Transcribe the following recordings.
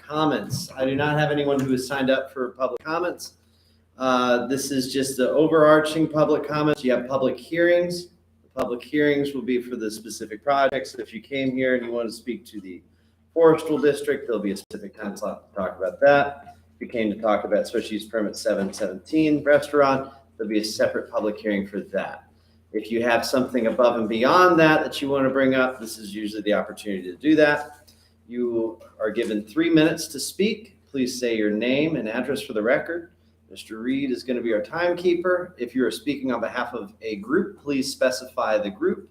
comments. I do not have anyone who has signed up for public comments. This is just the overarching public comments. You have public hearings. The public hearings will be for the specific projects. If you came here and you want to speak to the forestal district, there'll be a specific time slot to talk about that. If you came to talk about special use permit 717 restaurant, there'll be a separate public hearing for that. If you have something above and beyond that you want to bring up, this is usually the opportunity to do that. You are given 3 minutes to speak. Please say your name and address for the record. Mr. Reed is going to be our timekeeper. If you are speaking on behalf of a group, please specify the group,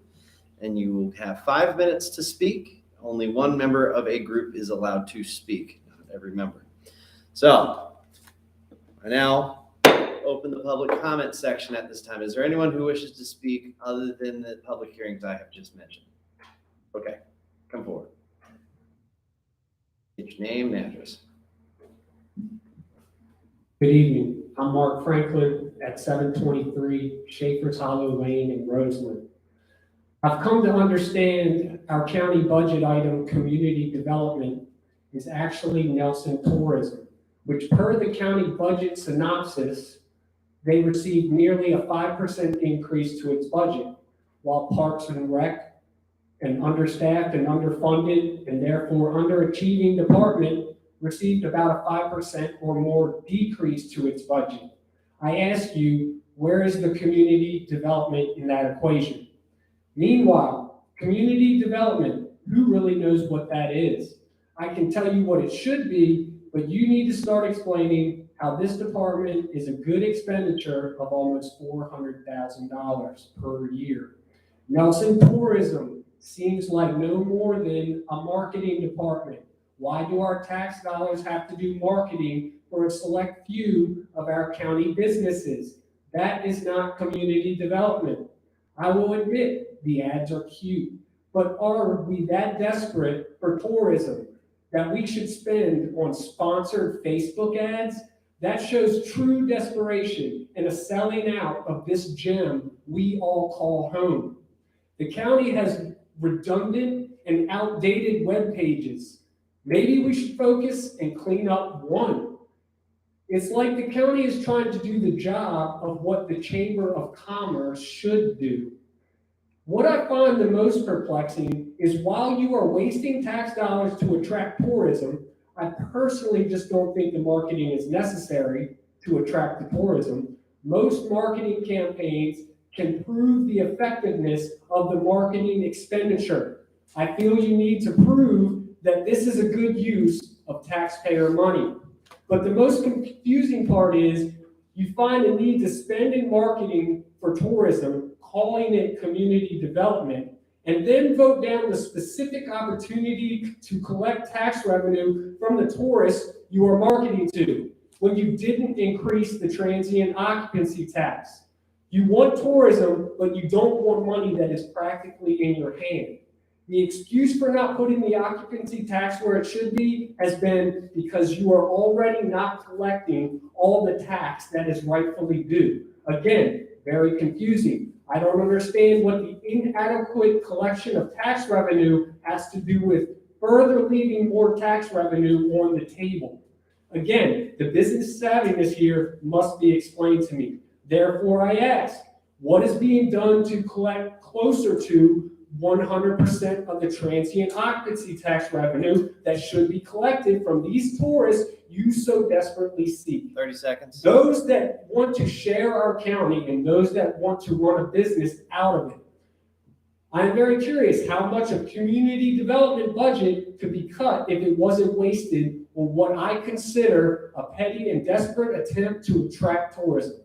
and you will have 5 minutes to speak. Only one member of a group is allowed to speak, not every member. So I now open the public comment section at this time. Is there anyone who wishes to speak other than the public hearings I have just mentioned? Okay, come forward. Get your name and address. Good evening. I'm Mark Franklin at 723 Schaefer's Hollow Lane in Roseland. I've come to understand our county budget item, community development, is actually Nelson Tourism, which per the county budget synopsis, they received nearly a 5% increase to its budget, while Parks and Rec, an understaffed and underfunded and therefore underachieving department, received about a 5% or more decrease to its budget. I ask you, where is the community development in that equation? Meanwhile, community development, who really knows what that is? I can tell you what it should be, but you need to start explaining how this department is a good expenditure of almost $400,000 per year. Nelson Tourism seems like no more than a marketing department. Why do our tax dollars have to do marketing for a select few of our county businesses? That is not community development. I will admit the ads are cute, but are we that desperate for tourism that we should spend on sponsored Facebook ads? That shows true desperation and a selling out of this gem we all call home. The county has redundant and outdated web pages. Maybe we should focus and clean up one. It's like the county is trying to do the job of what the Chamber of Commerce should do. What I find the most perplexing is while you are wasting tax dollars to attract tourism, I personally just don't think the marketing is necessary to attract the tourism. Most marketing campaigns can prove the effectiveness of the marketing expenditure. I feel you need to prove that this is a good use of taxpayer money. But the most confusing part is you find a need to spend in marketing for tourism, calling it community development, and then vote down the specific opportunity to collect tax revenue from the tourists you are marketing to when you didn't increase the transient occupancy tax. You want tourism, but you don't want money that is practically in your hand. The excuse for not putting the occupancy tax where it should be has been because you are already not collecting all the tax that is rightfully due. Again, very confusing. I don't understand what the inadequate collection of tax revenue has to do with further leaving more tax revenue on the table. Again, the business savviness here must be explained to me. Therefore, I ask, what is being done to collect closer to 100% of the transient occupancy tax revenue that should be collected from these tourists you so desperately seek? 30 seconds. Those that want to share our county and those that want to run a business out of it. I'm very curious how much of community development budget could be cut if it wasn't wasted on what I consider a petty and desperate attempt to attract tourism.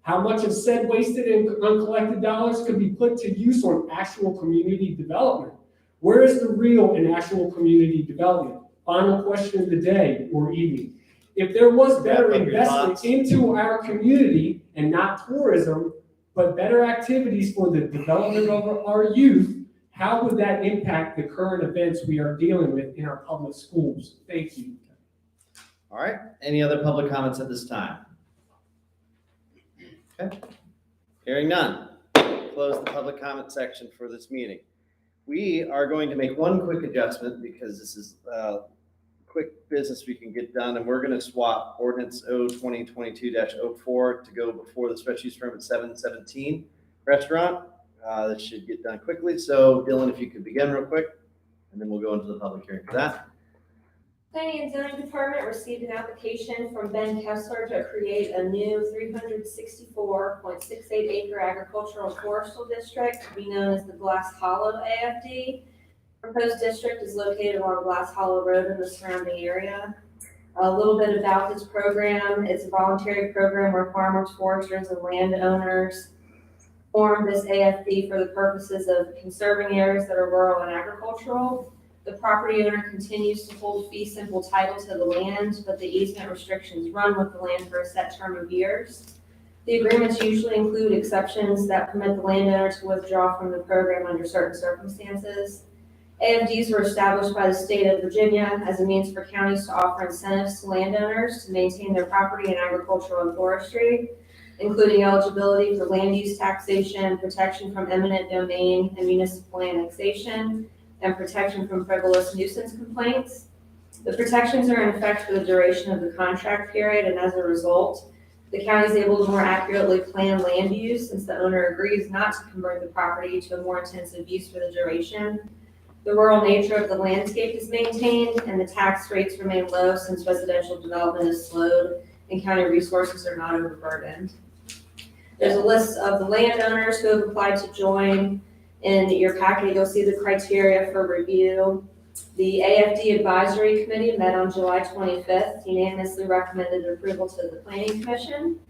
How much of said wasted and uncollected dollars could be put to use on actual community development? Where is the real and actual community development? Final question of the day or evening. If there was better investment into our community and not tourism, but better activities for the development of our youth, how would that impact the current events we are dealing with in our public schools? Thank you. All right. Any other public comments at this time? Okay. Hearing none. Close the public comment section for this meeting. We are going to make one quick adjustment because this is quick business we can get done, and we're going to swap ordinance O 2022-04 to go before the special use permit 717 restaurant. That should get done quickly. So Dylan, if you could begin real quick, and then we'll go into the public hearing for that. Planning and Zoning Department received an application from Ben Kessler to create a new 364.68 acre agricultural forestal district to be known as the Glass Hollow AFD. Proposed district is located along Glass Hollow Road in the surrounding area. A little bit about this program. It's a voluntary program where farmers, foresters, and landowners form this AFD for the purposes of conserving areas that are rural and agricultural. The property owner continues to hold fee simple title to the land, but the easement restrictions run with the land for a set term of years. The agreements usually include exceptions that permit the landowner to withdraw from the program under certain circumstances. AFDs were established by the state of Virginia as a means for counties to offer incentives to landowners to maintain their property in agricultural and forestry, including eligibility for land use taxation, protection from eminent domain and municipal annexation, and protection from frivolous nuisance complaints. The protections are in effect for the duration of the contract period, and as a result, the county is able to more accurately plan land use since the owner agrees not to convert the property to a more intensive use for the duration. The rural nature of the landscape is maintained, and the tax rates remain low since residential development is slowed and county resources are not overburdened. There's a list of the landowners who have applied to join. In your packet, you'll see the criteria for review. The AFD Advisory Committee met on July 25th, unanimously recommended approval to the Planning Commission.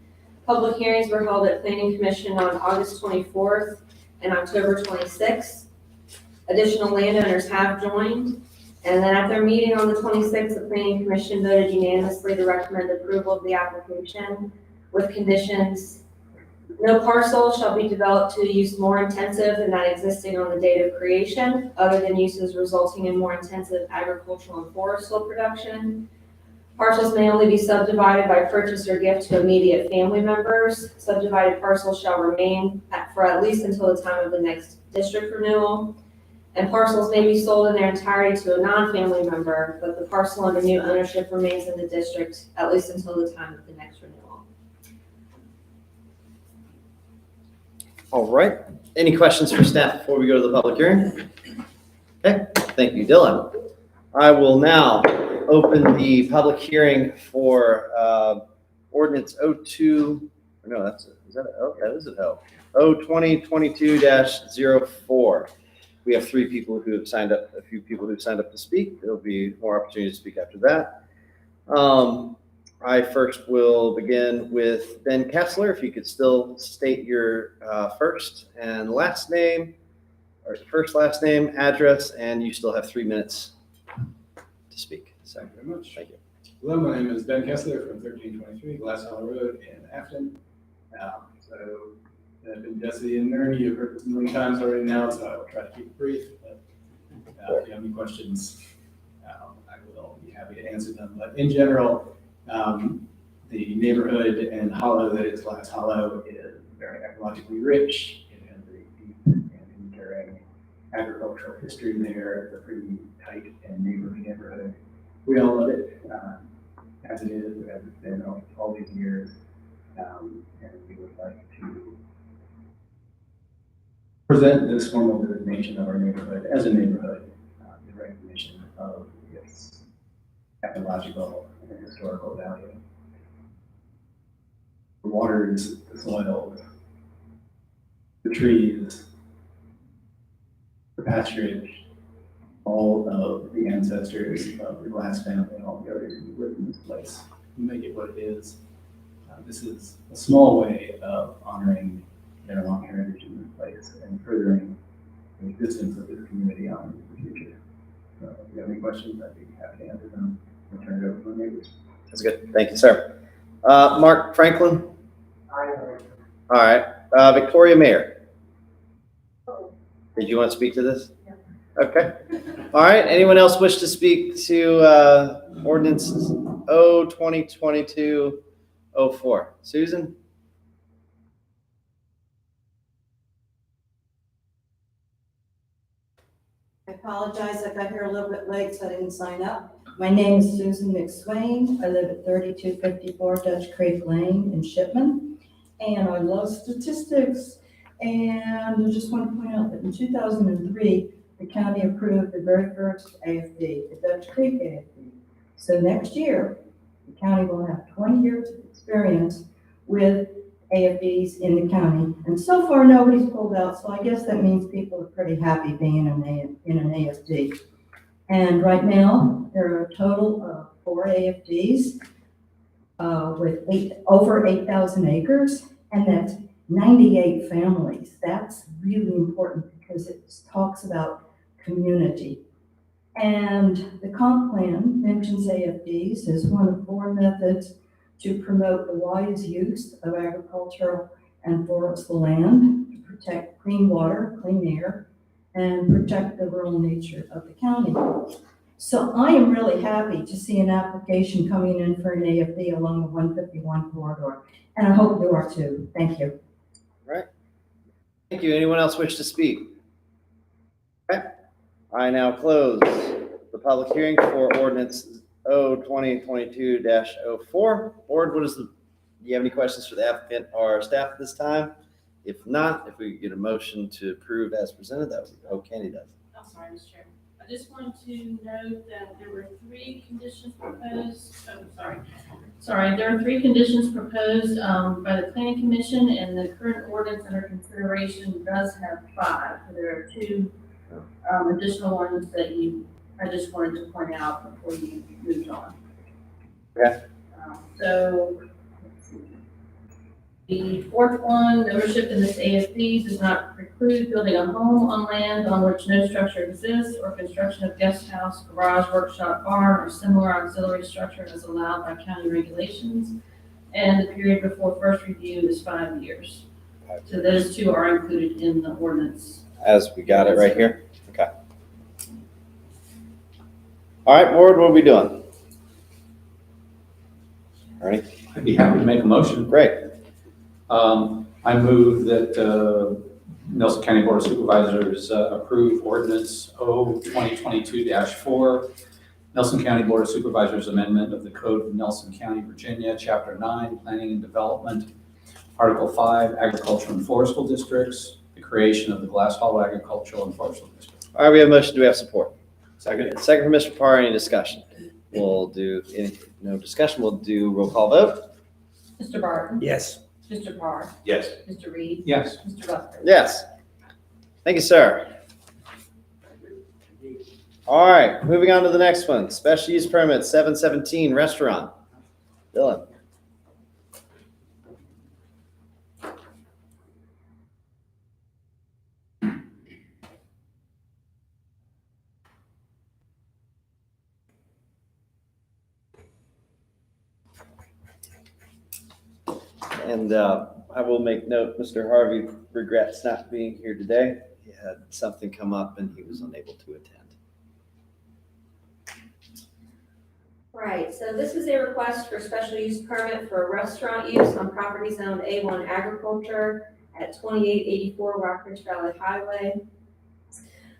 Public hearings were held at Planning Commission on August 24th and October 26th. Additional landowners have joined, and then at their meeting on the 26th, the Planning Commission voted unanimously to recommend approval of the application with conditions. No parcel shall be developed to use more intensive than that existing on the date of creation, other than uses resulting in more intensive agricultural and forestal production. Parcels may only be subdivided by purchase or gift to immediate family members. Subdivided parcels shall remain for at least until the time of the next district renewal. And parcels may be sold in their entirety to a non-family member, but the parcel under new ownership remains in the district at least until the time of the next renewal. All right. Any questions for staff before we go to the public hearing? Okay, thank you, Dylan. I will now open the public hearing for ordinance 02, no, that is an O. O 2022-04. We have three people who have signed up, a few people who've signed up to speak. There'll be more opportunity to speak after that. I first will begin with Ben Kessler. If you could still state your first and last name, or first, last name, address, and you still have 3 minutes to speak. So, Thank you very much. thank you. Hello, my name is Ben Kessler from 1323 Glass Hollow Road in Afton. So I've been Jesse and Ernie, you've heard this many times already now, so I will try to keep it brief. But if you have any questions, I will be happy to answer them. But in general, the neighborhood and hollow that is Glass Hollow is very ecologically rich. It has a deep and enduring agricultural history there. It's a pretty tight and neighborly neighborhood. We all love it as it is, as it's been all these years. And we would like to present this formal designation of our neighborhood as a neighborhood in recognition of its ecological and historical value. The waters, the soils, the trees, the pasturage, all of the ancestors of the Glass family and all the others who lived in this place make it what it is. This is a small way of honoring their long heritage in this place and furthering the existence of this community on in the future. So if you have any questions, I'd be happy to answer them. I'll turn it over to my neighbors. That's good. Thank you, sir. Mark Franklin? All right. Victoria Mayer? Did you want to speak to this? Okay. All right. Anyone else wish to speak to ordinance O 2022-04? Susan? I apologize, I got here a little bit late, so I didn't sign up. My name is Susan McSwain. I live at 3254 Dutch Creek Lane in Shipman, and I love statistics. And I just want to point out that in 2003, the county approved the very first AFD, the Dutch Creek AFD. So next year, the county will have 20 years of experience with AFDs in the county. And so far, nobody's pulled out, so I guess that means people are pretty happy being in an AFD. And right now, there are a total of 4 AFDs with over 8,000 acres, and that's 98 families. That's really important because it talks about community. And the comp plan mentions AFDs as one of 4 methods to promote the wise use of agricultural and forestful land, to protect clean water, clean air, and protect the rural nature of the county. So I am really happy to see an application coming in for an AFD along the 151 corridor, and I hope you are too. Thank you. Thank you. Anyone else wish to speak? Okay. I now close the public hearing for ordinance 2022-04. Board, do you have any questions for the applicant or staff at this time? If not, if we could get a motion to approve as presented, that would be, oh, Kenny does. I'm sorry, Mr. Chairman. I just wanted to note that there were 3 conditions proposed. There are 3 conditions proposed by the Planning Commission, and the current ordinance under consideration does have 5. So there are 2 additional ones that I just wanted to point out before you moved on. Okay. So the 4th one, ownership in this AFD does not preclude building a home on land on which no structure exists or construction of guest house, garage, workshop, barn, or similar auxiliary structure as allowed by county regulations. And the period before first review is 5 years. So those 2 are included in the ordinance. As we got it right here? Okay. All right, board, what are we doing? Ernie? I'd be happy to make a motion. Great. I move that Nelson County Board of Supervisors approve ordinance 2022-4, Nelson County Board of Supervisors Amendment of the Code of Nelson County, Virginia, Chapter 9, Planning and Development, Article 5, Agricultural and Forestal Districts, the creation of the Glass Hollow Agricultural and Forestal District. All right, we have a motion. Do we have support? Second. Second from Mr. Parr. Any discussion? We'll do, no discussion. We'll do roll call vote. Mr. Barton? Yes. Mr. Parr? Yes. Mr. Reed? Yes. Mr. Rutherford? Yes. Thank you, sir. All right, moving on to the next one. Special use permit 717 restaurant. Dylan. And I will make note, Mr. Harvey regrets not being here today. He had something come up and he was unable to attend. Right, so this is a request for special use permit for restaurant use on property zoned A1 agriculture at 2884 Rockridge Valley Highway.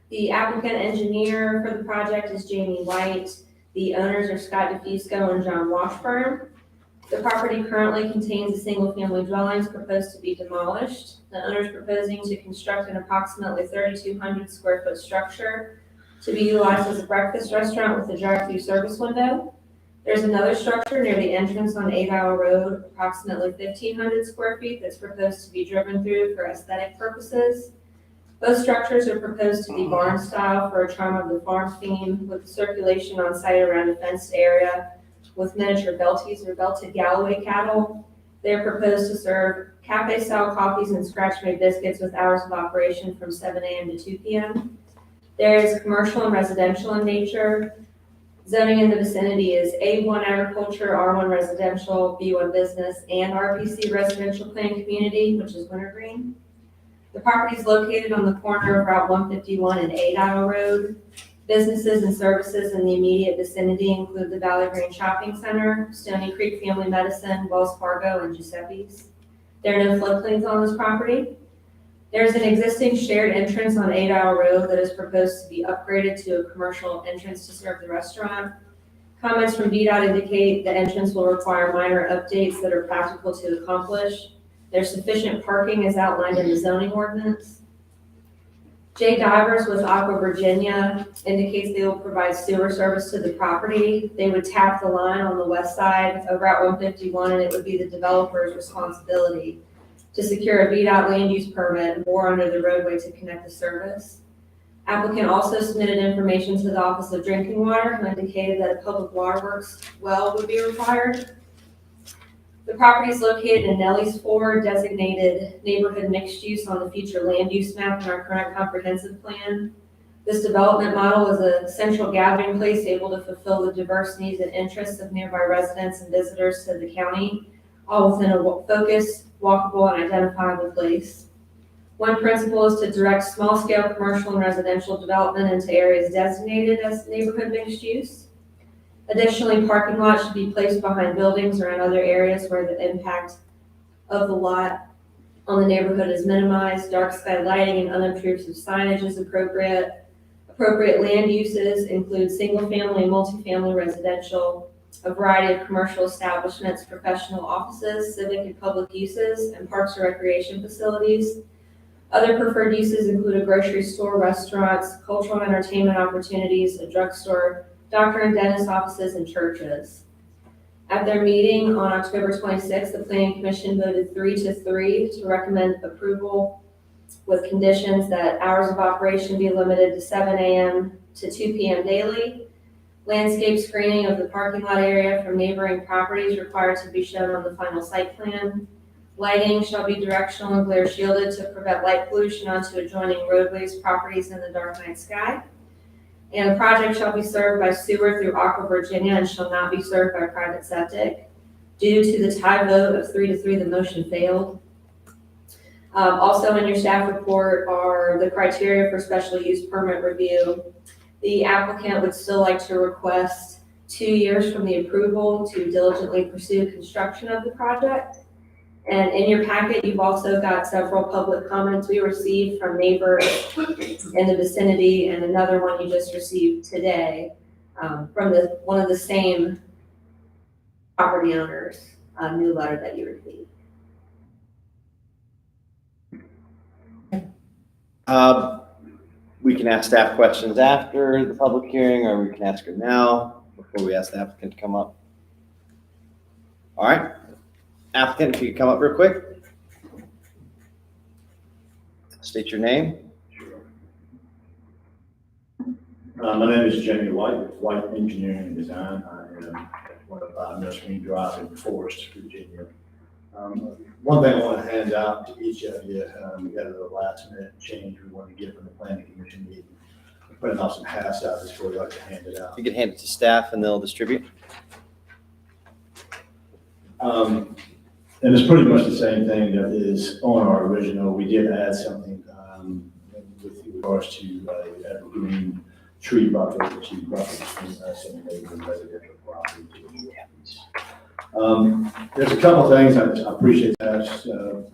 The applicant engineer for the project is Jamie White. The owners are Scott DeFusco and John Washburn. The property currently contains a single-family dwellings proposed to be demolished. The owner is proposing to construct an approximately 3,200 square foot structure to be utilized as a breakfast restaurant with a drive-through service window. There's another structure near the entrance on 8 Hour Road, approximately 1,500 square feet, that's proposed to be driven through for aesthetic purposes. Both structures are proposed to be barn style for a charm of the farm theme, with circulation on site around a fenced area with miniature belties or belted Galloway cattle. They're proposed to serve cafe-style coffees and scratch-made biscuits with hours of operation from 7 a.m. to 2 p.m. There is commercial and residential in nature. Zoning in the vicinity is A1 agriculture, R1 residential, B1 business, and RPC residential planned community, which is wintergreen. The property is located on the corner of Route 151 and 8 Hour Road. Businesses and services in the immediate vicinity include the Valley Green Shopping Center, Stony Creek Family Medicine, Wells Fargo, and Giuseppe's. There are no floodplains on this property. There's an existing shared entrance on 8 Hour Road that is proposed to be upgraded to a commercial entrance to serve the restaurant. Comments from VDOT indicate the entrance will require minor updates that are practical to accomplish. There's sufficient parking as outlined in the zoning ordinance. Jay Divers with Aqua Virginia indicates they will provide sewer service to the property. They would tap the line on the west side of Route 151, and it would be the developer's responsibility to secure a VDOT land use permit and bore under the roadway to connect the service. Applicant also submitted information to the Office of Drinking Water and indicated that a public waterworks well would be required. The property is located in Nelly's Ford, designated neighborhood mixed use on the future land use map in our current comprehensive plan. This development model is a central gathering place able to fulfill the diverse needs and interests of nearby residents and visitors to the county, all within a focused, walkable, and identifiable place. One principle is to direct small-scale commercial and residential development into areas designated as neighborhood mixed use. Additionally, parking lots should be placed behind buildings or in other areas where the impact of the lot on the neighborhood is minimized. Dark sky lighting and unobtrusive signage is appropriate. Appropriate land uses include single-family and multifamily residential, a variety of commercial establishments, professional offices, civic and public uses, and parks and recreation facilities. Other preferred uses include a grocery store, restaurants, cultural and entertainment opportunities, a drugstore, doctor and dentist offices, and churches. At their meeting on October 26th, the Planning Commission voted 3-3 to recommend approval with conditions that hours of operation be limited to 7 a.m. to 2 p.m. daily. Landscape screening of the parking lot area from neighboring properties required to be shown on the final site plan. Lighting shall be directional and glare shielded to prevent light pollution onto adjoining roadways, properties in the dark night sky. And the project shall be served by sewer through Aqua Virginia and shall not be served by private septic. Due to the tie vote of 3-3, the motion failed. Also in your staff report are the criteria for special use permit review. The applicant would still like to request 2 years from the approval to diligently pursue construction of the project. And in your packet, you've also got several public comments we received from neighbors in the vicinity, and another one you just received today from one of the same property owners, new letter that you received. We can ask staff questions after the public hearing, or we can ask them now before we ask the applicant to come up. All right. Applicant, if you could come up real quick. State your name. My name is Jamie White with White Engineering and Design. I am at 105 Mill Drive in Forest, Virginia. One thing I want to hand out to each of you, we got a little last minute change we want to get from the Planning Commission meeting. I'm putting off some half sizes for you, I'd like to hand it out. You can hand it to staff and they'll distribute. And it's pretty much the same thing that is on our original. We did add something with regards to evergreen tree buffer to buffer between us and neighboring residential property. There's a couple things I appreciate that.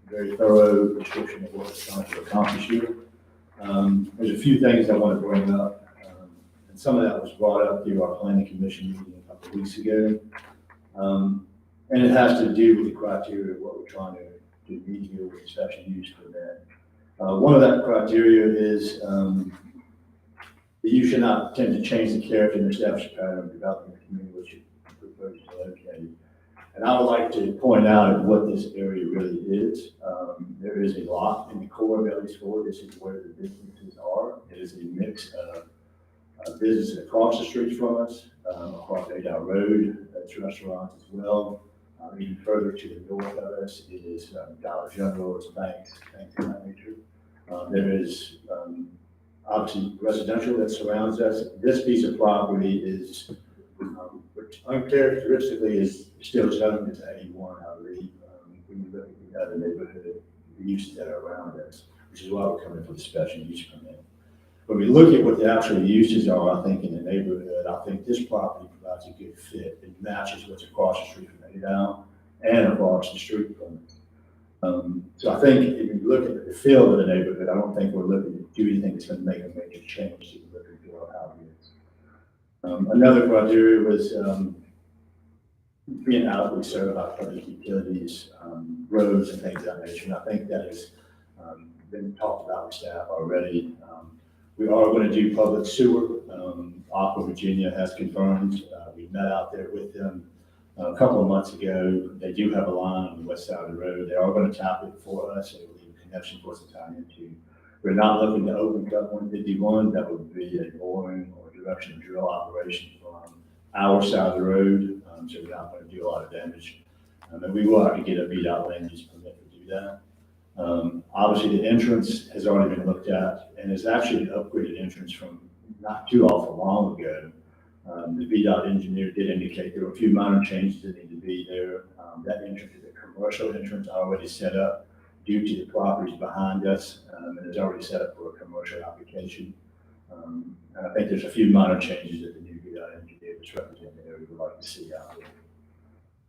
Very thorough description of what we're trying to accomplish here. There's a few things I want to bring up, and some of that was brought up through our Planning Commission meeting a couple of weeks ago. And it has to do with the criteria of what we're trying to meet here with the special use permit. One of that criteria is that you should not tend to change the character and establish a pattern of development in the community which you propose to locate. And I would like to point out what this area really is. There is a lot in the core of Ellie's Ford. This is where the businesses are. It is a mix of businesses across the street from us, across Adel Road, that's restaurants as well. Even further to the north of us is Dollar General, it's banks, things of that nature. There is obviously residential that surrounds us. This piece of property is, which uncharacteristically is still zoned as 81, I believe. When you look at the other neighborhood, the uses that are around us, which is why we're coming for the special use permit. When we look at what the actual uses are, I think in the neighborhood, I think this property provides a good fit. It matches what's across the street from Adel and across the street from it. So I think if you look at the feel of the neighborhood, I don't think we're looking to do anything that's going to make a major change to the look and feel of how it is. Another criteria was being adequately served by public utilities, roads and things of that nature. And I think that has been talked about with staff already. We are going to do public sewer. Aqua Virginia has confirmed. We met out there with them a couple of months ago. They do have a line on the west side of the road. They are going to tap it for us. It will leave a connection for us to tie into. We're not looking to open cut 151. That would be a boring or directional drill operation from our side of the road. So we're not going to do a lot of damage. And we will have to get a VDOT land use permit to do that. Obviously, the entrance has already been looked at and is actually an upgraded entrance from not too awful long ago. The VDOT engineer did indicate there were a few minor changes that need to be there. That entrance is a commercial entrance already set up due to the properties behind us, and it's already set up for a commercial application. And I think there's a few minor changes that the new VDOT engineer that's representing the area would like to see out there.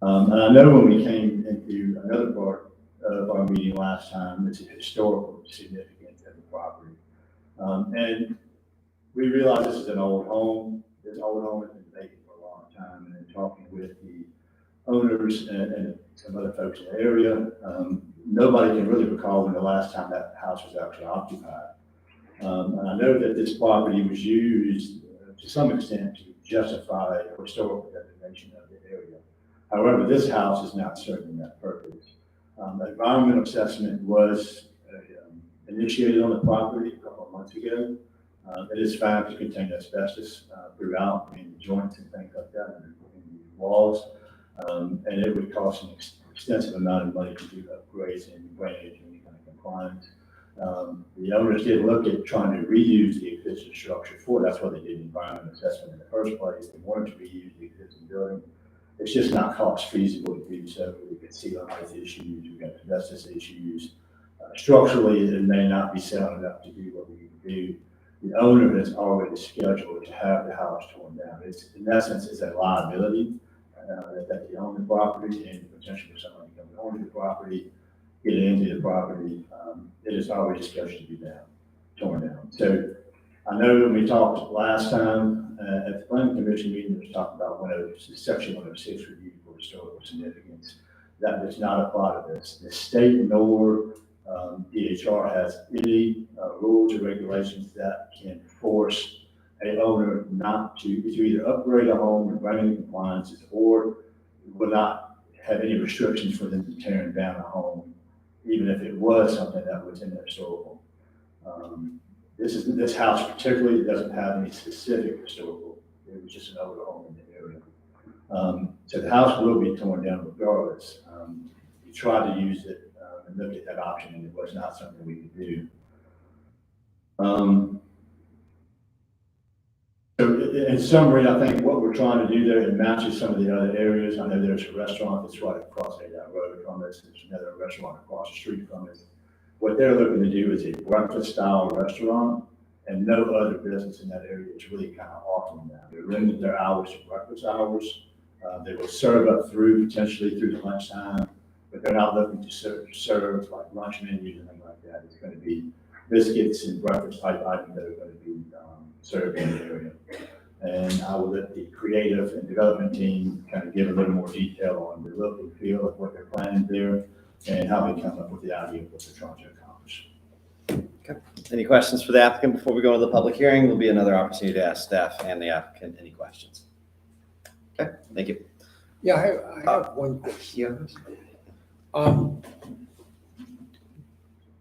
And I know when we came into another part of our meeting last time, it's a historical significance of the property. And we realize this is an old home. This old home has been vacant for a long time, and in talking with the owners and some other folks in the area, nobody can really recall when the last time that house was actually occupied. And I know that this property was used to some extent to justify a historical designation of the area. However, this house is not serving that purpose. The environmental assessment was initiated on the property a couple of months ago. It is found to contain asbestos throughout, in the joints and things like that, in the walls. And it would cost an extensive amount of money to do upgrades and drainage and any kind of compliance. The owners did look at trying to reuse the existing structure that's why they did the environmental assessment in the first place. They wanted to reuse the existing building. It's just not cost feasible to do so. We could see the height issues, we've got asbestos issues. Structurally, it may not be sound enough to do what we need to do. The owner has already scheduled to have the house torn down. It's, in essence, it's a liability that they own the property and potentially someone can come onto the property, get into the property. It is already scheduled to be torn down. So I know when we talked last time at the planning commission meeting, we was talking about section 106 review for historical significance. That does not apply to this. The state nor DHR has any rules or regulations that can force a owner not to either upgrade a home and bring in compliances, or will not have any restrictions for them to tearing down a home, even if it was something that was in the historical. This house particularly doesn't have any specific historical. It was just an older home in the area. So the house will be torn down regardless. We tried to use it and look at that option, and it was not something we could do. So in summary, I think what we're trying to do there, it matches some of the other areas. I know there's a restaurant that's right across that road from us. There's another restaurant across the street from us. What they're looking to do is a breakfast style restaurant, and no other business in that area is really kind of offering that. They're limiting their hours to breakfast hours. They will serve up potentially through the lunchtime, but they're not looking to serve like lunch menus and things like that. It's going to be biscuits and breakfast type items that are going to be served in the area. And I will let the creative and development team kind of give a little more detail on the look and feel of what they're planning there and how they come up with the idea of what they're trying to accomplish. Okay. Any questions for the applicant before we go into the public hearing? There'll be another opportunity to ask staff and the applicant any questions. Okay, thank you. Yeah, I have one question. Do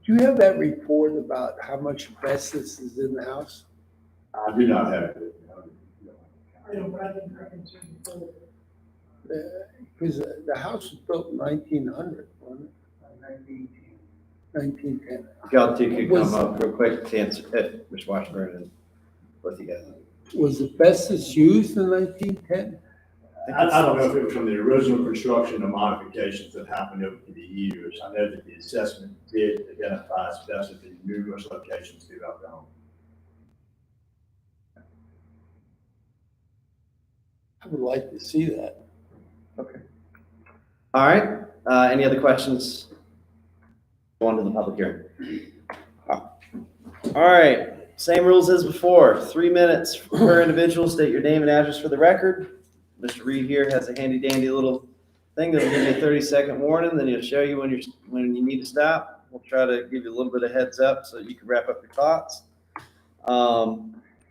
you have that report about how much asbestos is in the house? I do not have it. Because the house was built in 1900, wasn't it? 1910. Y'all two could come up real quick to answer, Mr. Washburn and both you guys. Was asbestos used in 1910? I don't know if it was from the original construction or modifications that happened over the years. I know that the assessment did identify asbestos in numerous locations throughout the home. I would like to see that. Okay. All right. Any other questions? Go on to the public hearing. All right. Same rules as before, 3 minutes per individual. State your name and address for the record. Mr. Reed here has a handy dandy little thing that'll give you a 30-second warning, then he'll show you when you need to stop. We'll try to give you a little bit of heads up so you can wrap up your thoughts.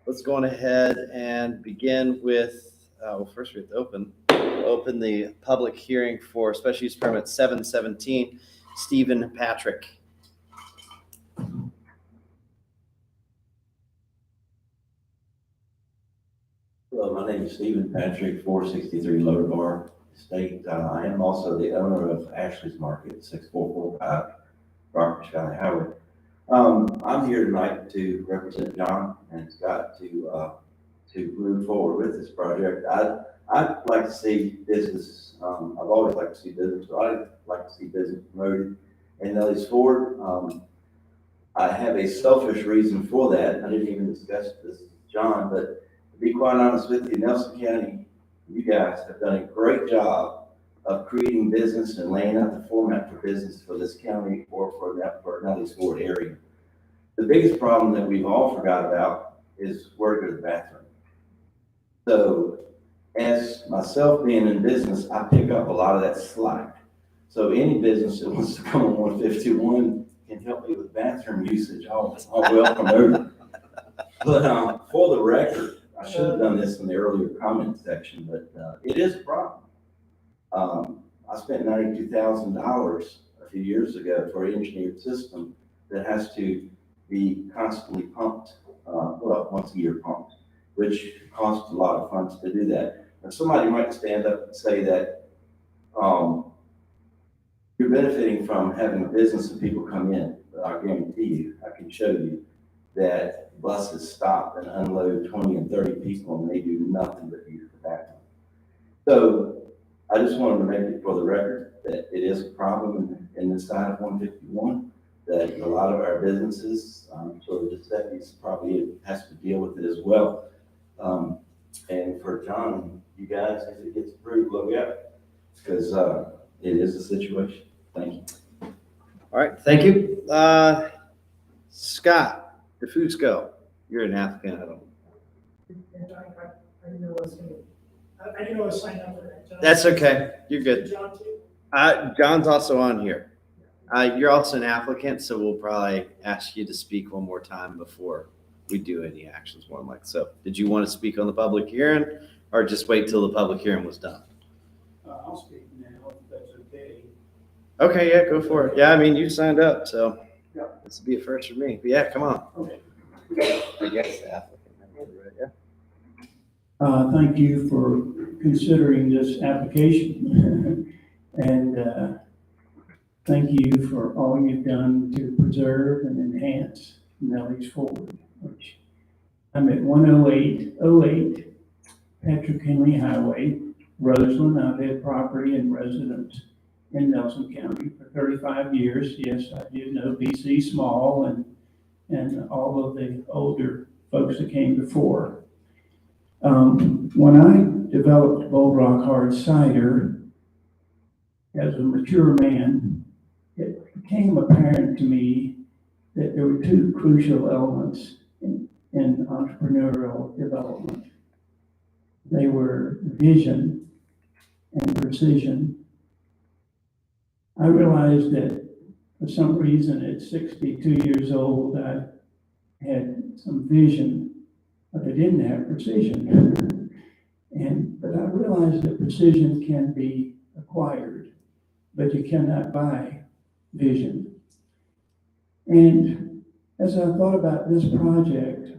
Let's go on ahead and begin with, well, first we have to open the public hearing for special use permit 717, Stephen Patrick. Hello, my name is Stephen Patrick, 463 Lower Bar Estate. I am also the owner of Ashley's Market, 6445 Rockbridge Valley Highway. I'm here tonight to represent John and Scott to move forward with this project. I'd like to see business, I've always liked to see business, so I'd like to see business promoted in Nelly's Ford. I have a selfish reason for that. I didn't even discuss this with John, but to be quite honest with you, Nelson County, you guys have done a great job of creating business and laying out the format for business for this county or for Nelly's Ford area. The biggest problem that we've all forgot about is where to go to the bathroom. So as myself being in business, I pick up a lot of that slack. So any business that wants to come on 151 can help me with bathroom usage. I'll welcome over. But for the record, I should have done this in the earlier comment section, but it is a problem. I spent $92,000 a few years ago for an engineered system that has to be constantly pumped, once a year pumped, which costs a lot of funds to do that. And somebody might stand up and say that you're benefiting from having a business and people come in, but I guarantee you, I can show you that buses stop and unload 20 and 30 people and they do nothing but use the bathroom. So I just wanted to make it for the record that it is a problem in this side of 151, that a lot of our businesses, so the cities probably has to deal with it as well. And for John, you guys, if it gets approved, look out, because it is a situation. Thank you. All right, thank you. Scott, the Foods Go. You're an applicant, I don't. I didn't know I was signed up for that. John. That's okay, you're good. John too? John's also on here. You're also an applicant, so we'll probably ask you to speak one more time before we do any actions, more than like. So did you want to speak on the public hearing or just wait till the public hearing was done? I'll speak now, if that's okay. Okay, yeah, go for it. Yeah, I mean, you signed up, so Yeah. this will be a first for me. But yeah, come on. Okay. I guess the applicant. Yeah. Thank you for considering this application. And thank you for all you've done to preserve and enhance Nelly's Ford, which I'm at 10808 Patrick Henry Highway, Roseland. I've had property and residence in Nelson County for 35 years. Yes, I did know BC Small and all of the older folks that came before. When I developed Bold Rock Hard Cider as a mature man, it became apparent to me that there were two crucial elements in entrepreneurial development. They were vision and precision. I realized that for some reason at 62 years old, I had some vision, but I didn't have precision. But I realized that precision can be acquired, but you cannot buy vision. And as I thought about this project,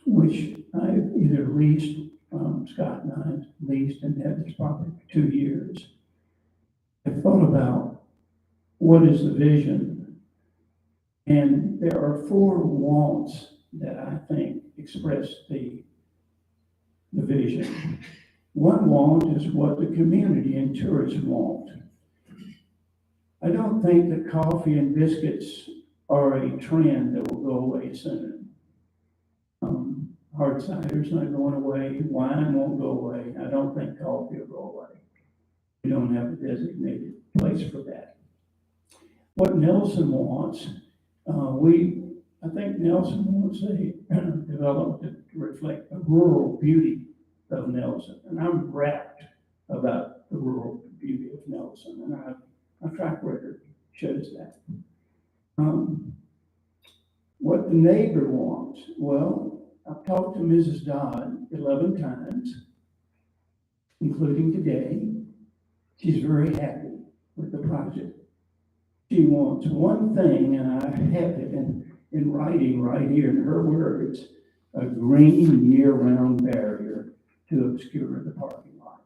which I've either leased, Scott and I leased and had this property for 2 years, I thought about what is the vision? And there are 4 wants that I think express the vision. One want is what the community and tourists want. I don't think that coffee and biscuits are a trend that will go away soon. Hard cider's not going away. Wine won't go away. I don't think coffee will go away. We don't have a designated place for that. What Nelson wants, I think Nelson wants a development to reflect the rural beauty of Nelson. And I'm rapt about the rural beauty of Nelson, and our track record shows that. What the neighbor wants, well, I've talked to Mrs. Dodd 11 times, including today. She's very happy with the project. She wants one thing, and I have it in writing right here in her words, a green year-round barrier to obscure the parking lot.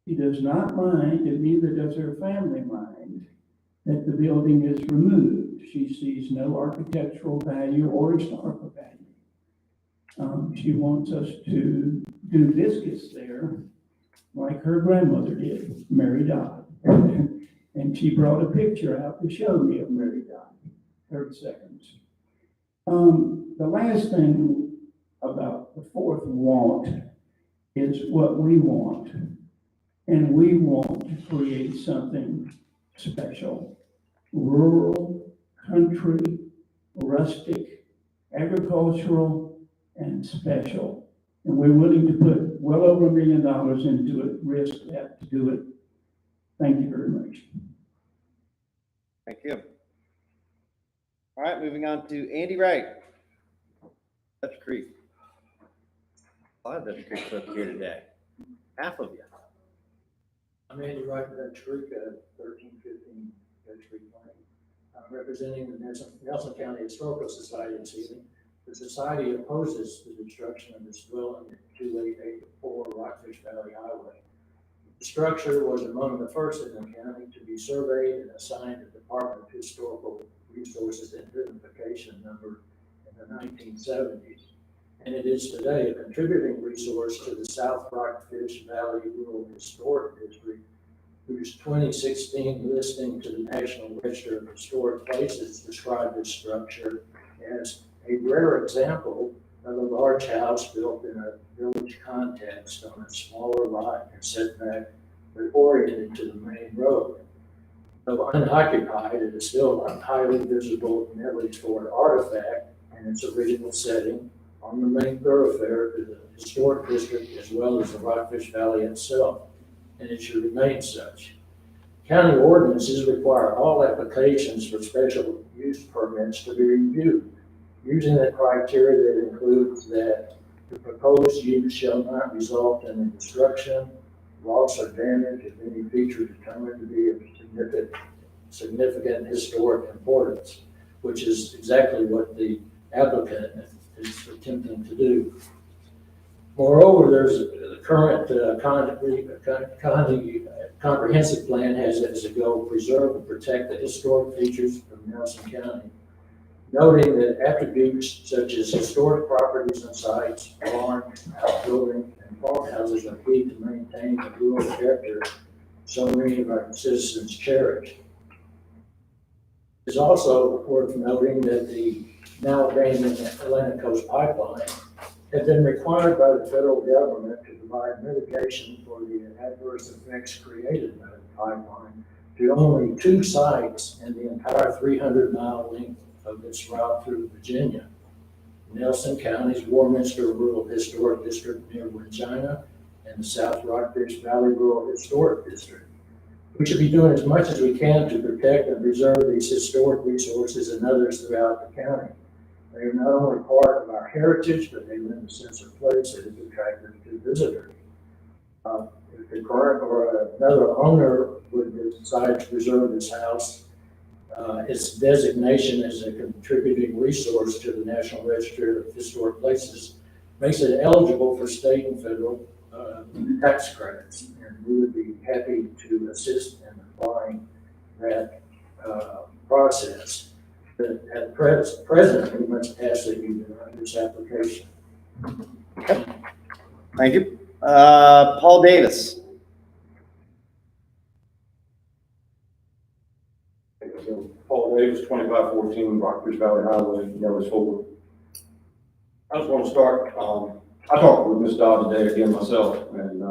She does not mind, and neither does her family mind, that the building is removed. She sees no architectural value or historical value. She wants us to do biscuits there like her grandmother did, Mary Dodd. And she brought a picture out to show me of Mary Dodd, 30 seconds. The last thing about the fourth want is what we want. And we want to create something special. Rural, country, rustic, agricultural, and special. And we're willing to put well over $1 million into it, risk that to do it. Thank you very much. Thank you. All right, moving on to Andy Wright. Dutch Creek. A lot of Dutch Creek folk here today. Half of you. I'm Andy Wright, Dutch Creek, 1315 Dutch Creek Lane. I'm representing the Nelson County Historical Society this evening. The society opposes the destruction of this dwelling at 2884 Rockfish Valley Highway. The structure was among the first in the county to be surveyed and assigned a Department of Historical Resources and Identification number in the 1970s. And it is today a contributing resource to the South Rockfish Valley Rural Historic District, whose 2016 listing to the National Register of Historic Places described this structure as a rare example of a large house built in a village context on a smaller lot and setback, but oriented to the main road. Though unoccupied, it is still a highly visible Nellie Ford artifact in its original setting on the main thoroughfare to the historic district as well as the Rockfish Valley itself, and it should remain such. County ordinances require all applications for special use permits to be reviewed, using the criteria that includes that the proposed use shall not result in the destruction, loss, or damage of any feature determined to be of significant historic importance, which is exactly what the applicant is attempting to do. Moreover, there's the current comprehensive plan has as a goal preserve and protect the historic features of Nelson County, noting that attributes such as historic properties and sites, barns, outbuildings, and farmhouses are key to maintain the rural character so many of our citizens cherish. It's also worth noting that the now abandoned Atlantic Coast Pipeline had been required by the federal government to provide mitigation for the adverse effects created by the pipeline to only 2 sites in the entire 300-mile length of its route through Virginia: Nelson County's Warminster Rural Historic District near Regina and the South Rockfish Valley Rural Historic District. We should be doing as much as we can to protect and preserve these historic resources and others throughout the county. They are not only part of our heritage, but they lend a sense of place that is attractive to visitors. If the current or another owner would decide to preserve this house, its designation as a contributing resource to the National Register of Historic Places makes it eligible for state and federal tax credits. And we would be happy to assist in applying that process. But at present, we must ask that you deny this application. Okay. Thank you. Paul Davis. Paul Davis, 2514 Rockfish Valley Highway, Nellis Ford. I just want to start, I talked with Ms. Dodd today again myself, and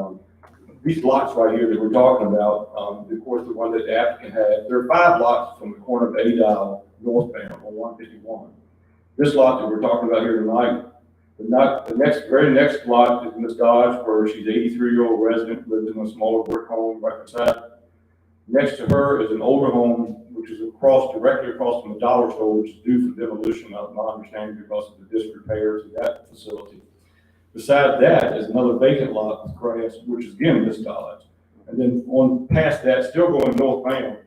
these lots right here that we're talking about, of course, the one that the applicant had, there are 5 lots from the corner of A Dial northbound on 151. this lot that we're talking about here tonight, the very next lot is Miss Dodge, where she's 83-year-old resident, lives in a smaller brick home right beside. Next to her is an older home, which is directly across from the dollar store, which is due for demolition, out of my understanding, because of the disrepair to that facility. Beside that is another vacant lot with grass, which is again Miss Dodge. And then on past that, still going northbound,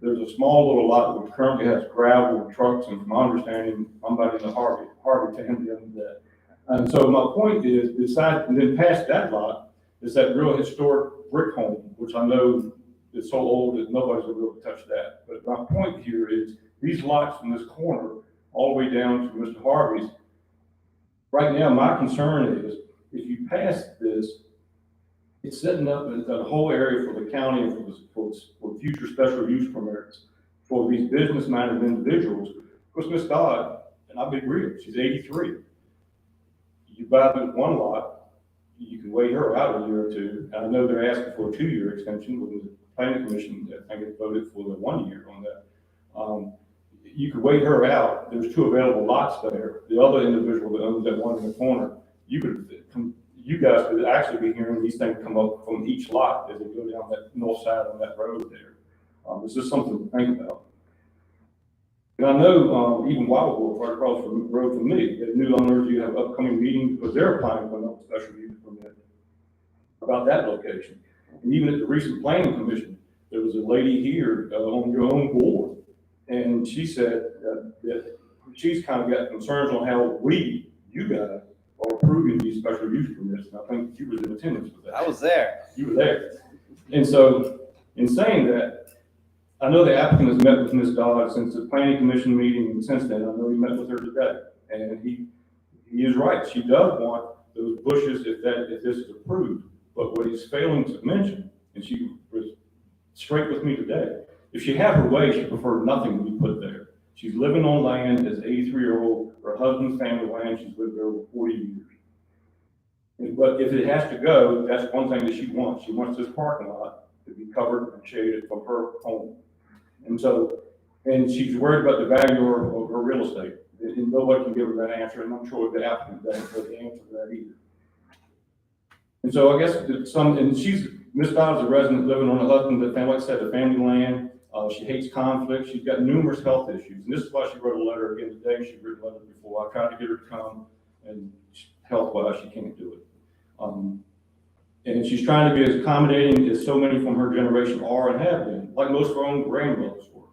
there's a small little lot which currently has gravel and trucks, and from my understanding, I'm about in the Harvey to him the other day. And so my point is, and then past that lot is that real historic brick home, which I know is so old that nobody's going to be able to touch that. But my point here is these lots from this corner all the way down to Mr. Harvey's. Right now, my concern is if you pass this, it's setting up a whole area for the county and for future special use permits for these business-minded individuals. Because Miss Dodd, and I'll be real, she's 83. You buy this one lot, you can wait her out a year or two. And I know they're asking for a 2-year extension, but the planning commission, I think, it voted for the 1 year on that. You could wait her out. There's 2 available lots there. The other individual that owns that one in the corner, you guys could actually be hearing these things come up from each lot as they go down that north side on that road there. It's just something to think about. And I know even Wildwood, right across the road from me, the new owners, you have upcoming meetings because they're applying for another special use permit about that location. And even at the recent planning commission, there was a lady here on your own board, and she said that she's kind of got concerns on how you guys, are approving these special use permits. And I think you was in attendance with that. I was there. You were there. And so, in saying that, I know the applicant has met with Ms. Dodd since the planning commission meeting, and since then, I know he met with her today. And he is right. She does want those bushes if this is approved. But what he's failing to mention, and she was straight with me today, if she had her way, she preferred nothing to be put there. She's living on land as 83-year-old, her husband's family land, she's lived there over 40 years. But if it has to go, that's one thing that she wants. She wants this parking lot to be covered and shaded from her home. And she's worried about the value of her real estate. And nobody can give her that answer, and I'm sure the applicant doesn't know the answer to that either. And so I guess Ms. Dodd's a resident living on her husband's family, like I said, the family land. She hates conflict. She's got numerous health issues. And this is why she wrote a letter again today. She's written a letter before. I tried to get her to come, and health-wise, she can't do it. And she's trying to be as accommodating as so many from her generation are and have been, like most of her own grandmothers were.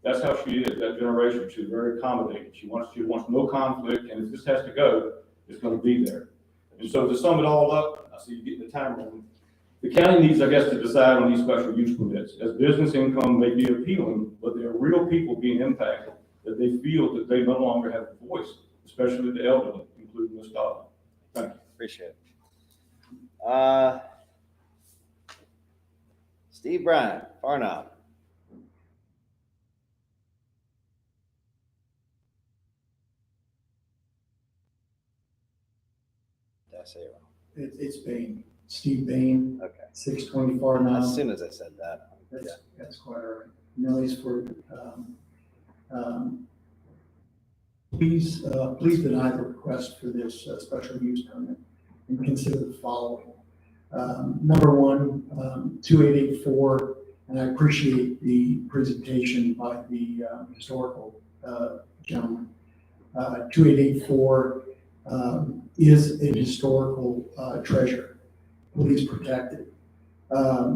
That's how she is, that generation. She's very accommodating. She wants no conflict, and if this has to go, it's going to be there. And so to sum it all up, I see you getting the time running. The county needs, I guess, to decide on these special use permits, as business income may be appealing, but there are real people being impacted that they feel that they no longer have a voice, especially the elderly, including Ms. Dodd. Thank you. Appreciate it. Steve Bryant, Farnow. Did I say it wrong? It's Bain, Steve Bain, Okay. 624 now. As soon as I said that. That's quite all right. Noise for, please deny the request for this special use permit and consider the following. Number one, 2884, and I appreciate the presentation by the historical gentleman. 2884 is a historical treasure. Please protect it.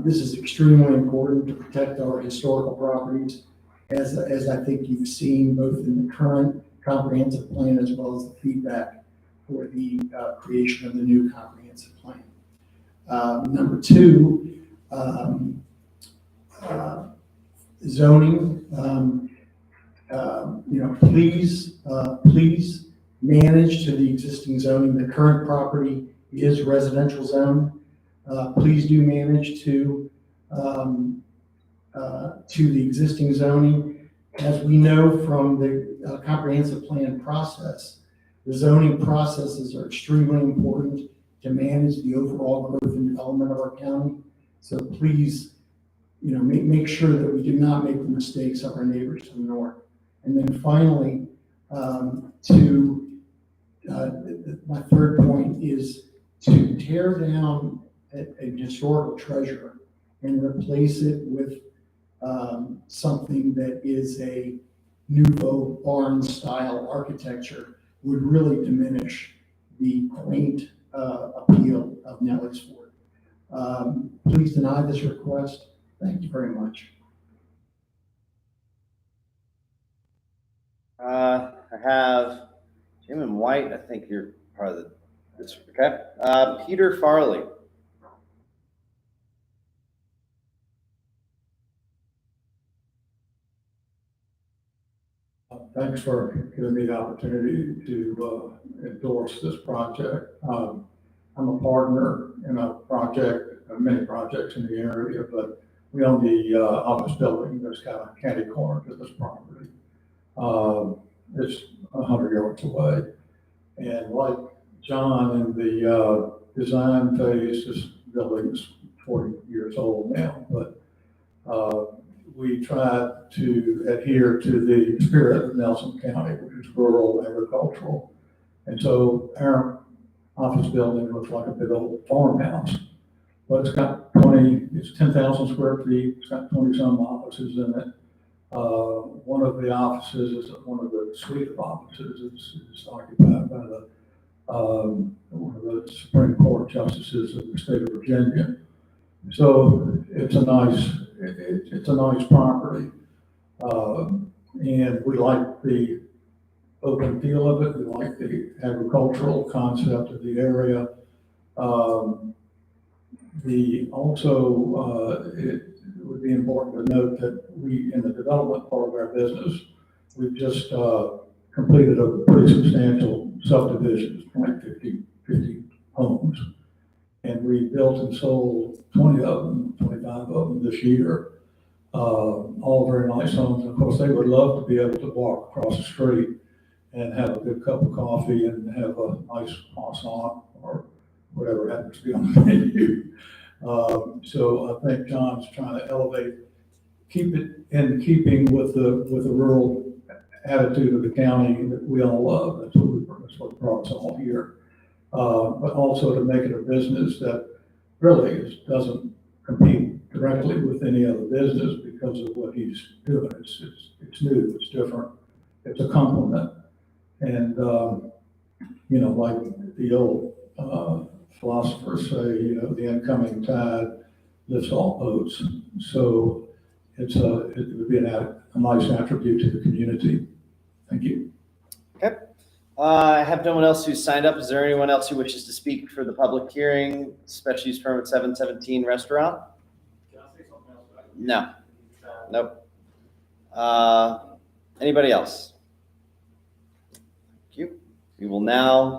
This is extremely important to protect our historical properties, as I think you've seen both in the current comprehensive plan as well as the feedback for the creation of the new comprehensive plan. Number two, zoning. Please manage to the existing zoning. The current property is residential zone. Please do manage to the existing zoning. As we know from the comprehensive plan process, the zoning processes are extremely important to manage the overall growth and development of our county. So please, make sure that we do not make the mistakes of our neighbors to the north. And then finally, My third point is to tear down a historical treasure and replace it with something that is a nouveau barn style architecture would really diminish the quaint appeal of Nellis Fort. Please deny this request. Thank you very much. I have Jim and White. I think you're part of this. Okay. Peter Farley. Thanks for giving me the opportunity to endorse this project. I'm a partner in a project, many projects in the area, but we own the office building that's kind of catty corner to this property. It's 100 yards away. And like John, in the design phase, this building is 40 years old now, but we tried to adhere to the spirit of Nelson County, which is rural agricultural. And so our office building looks like a big old farmhouse, but it's 10,000 square feet. It's got 20 some offices in it. One of the offices is one of the suite of offices is occupied by one of the Supreme Court justices of the state of Virginia. So it's a nice property. And we like the open feel of it. We like the agricultural concept of the area. It would be important to note that we, in the development part of our business, we've just completed a pretty substantial subdivision, like 50 homes. And we built and sold 20 of them, 25 of them this year. All very nice homes. And of course, they would love to be able to walk across the street and have a good cup of coffee and have a nice croissant or whatever happens to be on the menu. So I think John's trying to elevate, keep it in keeping with the rural attitude of the county that we all love. That's what brought us all here. But also to make it a business that really doesn't compete directly with any other business because of what he's doing. It's new, it's different, it's a complement. And, like the old philosophers say, the incoming tide lifts all boats. So it would be a nice attribute to the community. Thank you. Okay. I have no one else who's signed up. Is there anyone else who wishes to speak for the public hearing, special use permit 717 restaurant? Can I say something else? No. Nope. Anybody else? Thank you. We will now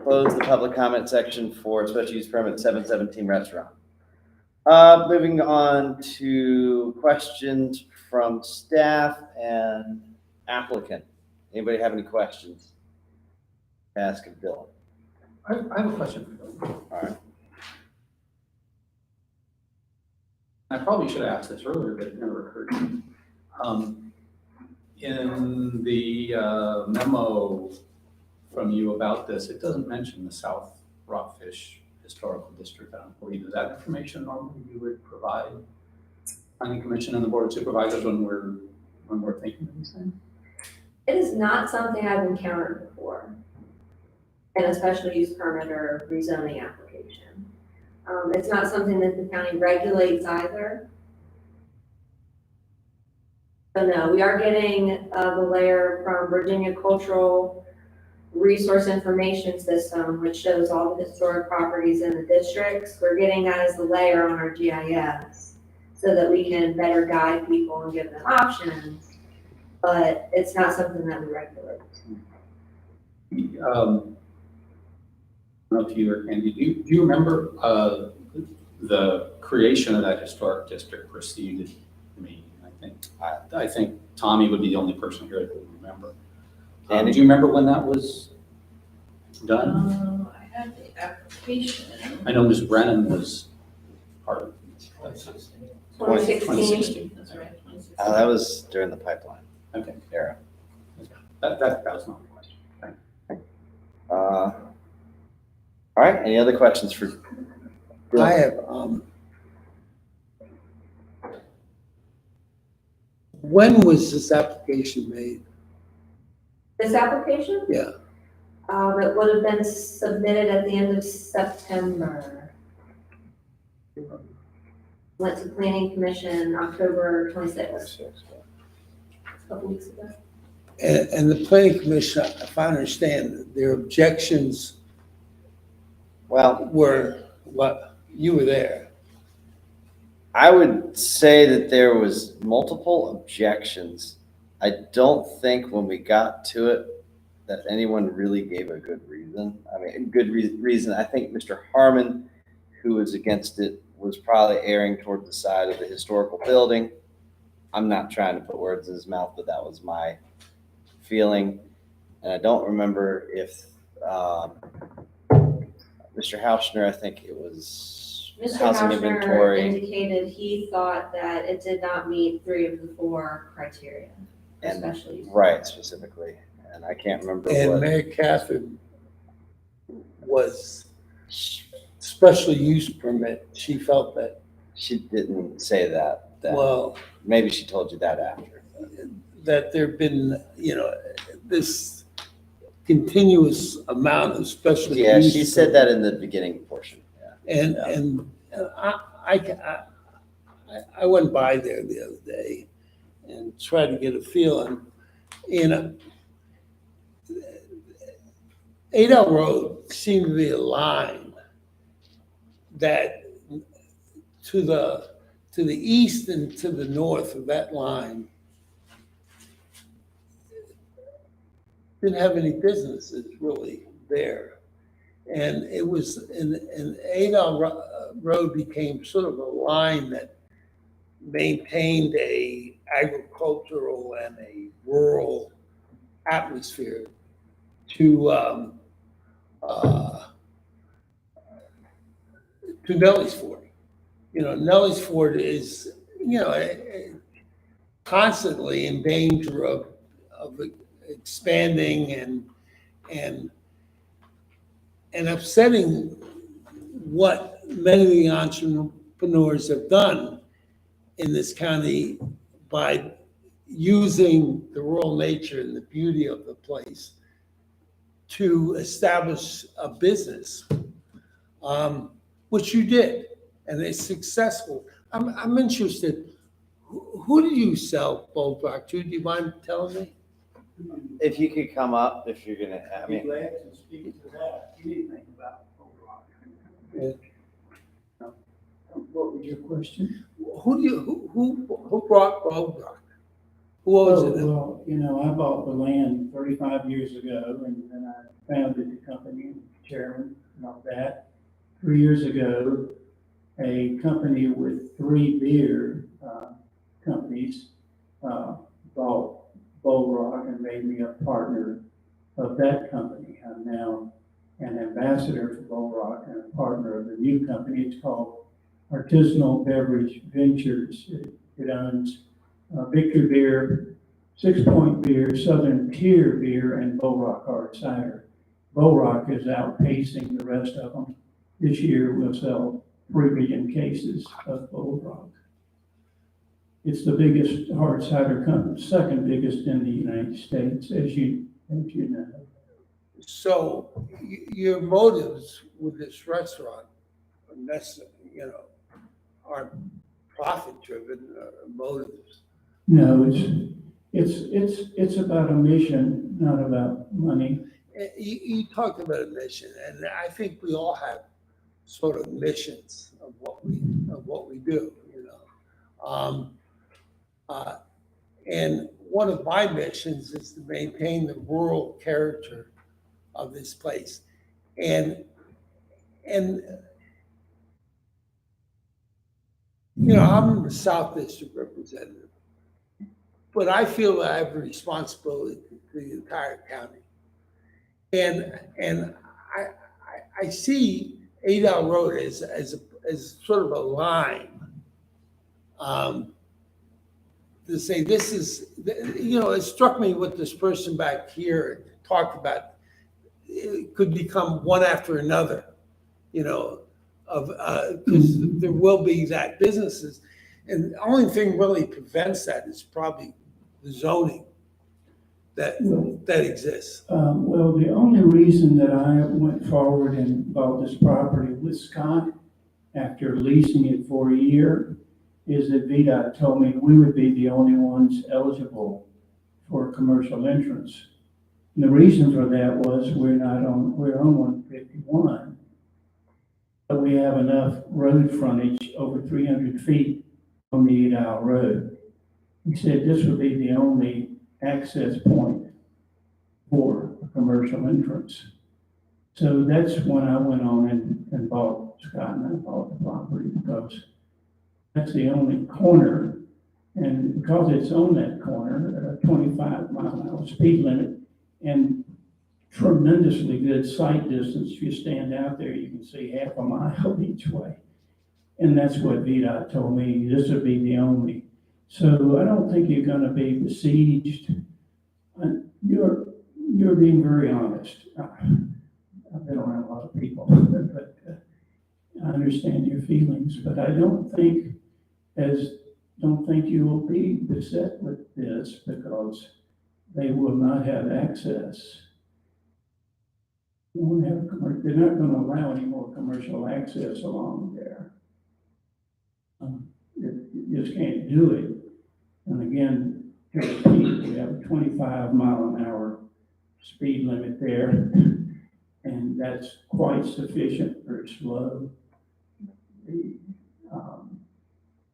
close the public comment section for special use permit 717 restaurant. Moving on to questions from staff and applicant. Anybody have any questions? Ask of Dylan. I have a question for Bill. All right. I probably should have asked this earlier, but it never occurred to me. In the memo from you about this, it doesn't mention the South Rockfish Historical District. I don't believe. Is that information normally you would provide planning commission and the board of supervisors when we're thinking of these things? It is not something I've encountered before in a special use permit or rezoning application. It's not something that the county regulates either. So no, we are getting the layer from Virginia Cultural Resource Information System, which shows all the historic properties in the districts. We're getting that as the layer on our GIS so that we can better guide people and give them options, but it's not something that we regulate. I don't know if you or Candy, do you remember the creation of that historic district preceded me? I think Tommy would be the only person here that would remember. Do you remember when that was done? I have the application. I know Ms. Brennan was part of it. 2016. 2016. That's right, 2016. That was during the pipeline Okay. era. That was not the question. All right, any other questions for? Bill? I have, when was this application made? This application? Yeah. It would have been submitted at the end of September. Went to planning commission October 26th, a couple weeks ago. And the planning commission, if I understand, their objections Well, were, what, you were there. I would say that there was multiple objections. I don't think when we got to it that anyone really gave a good reason. I mean, a good reason. I think Mr. Harmon, who was against it, was probably erring toward the side of the historical building. I'm not trying to put words in his mouth, but that was my feeling. And I don't remember if Mr. Hauschner, I think it was Mr. housing Hauschner inventory. indicated he thought that it did not meet 3 of the 4 criteria, And- especially. Right, specifically. And I can't remember And what. Mary Catherine was special use permit. She felt that, She didn't say that. well, Maybe she told you that after. that there'd been, this continuous amount of special use. Yeah, she said that in the beginning portion. Yeah. And I went by there the other day and tried to get a feeling, Adel Road seemed to be a line that to the east and to the north of that line didn't have any businesses really there. And it was, and Adel Road became sort of a line that maintained a agricultural and a rural atmosphere to Nellie's Ford. Nellie's Ford is, constantly in danger of expanding and upsetting what many of the entrepreneurs have done in this county by using the rural nature and the beauty of the place to establish a business, which you did, and it's successful. I'm interested, who do you sell Bold Rock to? Do you mind telling me? If you could come up, if you're gonna, I I'd be mean, glad to speak to that, anything about Bold Rock. What was your question? Who brought Bold Rock? Who owns it? Well, I bought the land 35 years ago, and then I founded the company, chairman and all that. 3 years ago, a company with 3 beer companies bought Bold Rock and made me a partner of that company. I'm now an ambassador for Bold Rock and a partner of the new company. It's called Artisanal Beverage Ventures. It owns Victor Beer, 6 Point Beer, Southern Tier Beer, and Bold Rock Hard Cider. Bold Rock is outpacing the rest of them. This year we'll sell 3 million cases of Bold Rock. It's the biggest hard cider company, second biggest in the United States, as you know. So your motives with this restaurant, aren't profit-driven motives. No, it's about a mission, not about money. You talked about a mission, and I think we all have sort of missions of what we do. And one of my missions is to maintain the rural character of this place, and I'm the South District representative, but I feel that I have a responsibility to the entire county. And I see Adel Road as sort of a line to say, this is, it struck me what this person back here talked about. It could become one after another, because there will be that businesses. And the only thing really prevents that is probably the zoning that exists. Well, the only reason that I went forward and bought this property with Scott after leasing it for a year is that VDOT told me we would be the only ones eligible for a commercial entrance. And the reason for that was we're on 151, but we have enough road frontage over 300 feet on the 8-aisle road. He said this would be the only access point for a commercial entrance. So that's when I went on and bought, Scott and I bought the property, because that's the only corner. And because it's on that corner, a 25-mile-an-hour speed limit and tremendously good sight distance. If you stand out there, you can see half a mile each way. And that's what VDOT told me, this would be the only. So I don't think you're gonna be besieged. You're being very honest. I've been around a lot of people, but I understand your feelings, but I don't think you will be beset with this, because they will not have access. They won't have they're not going to allow any more commercial access along there. You just can't do it. And again, to repeat, we have a 25-mile-an-hour speed limit there, and that's quite sufficient for slow.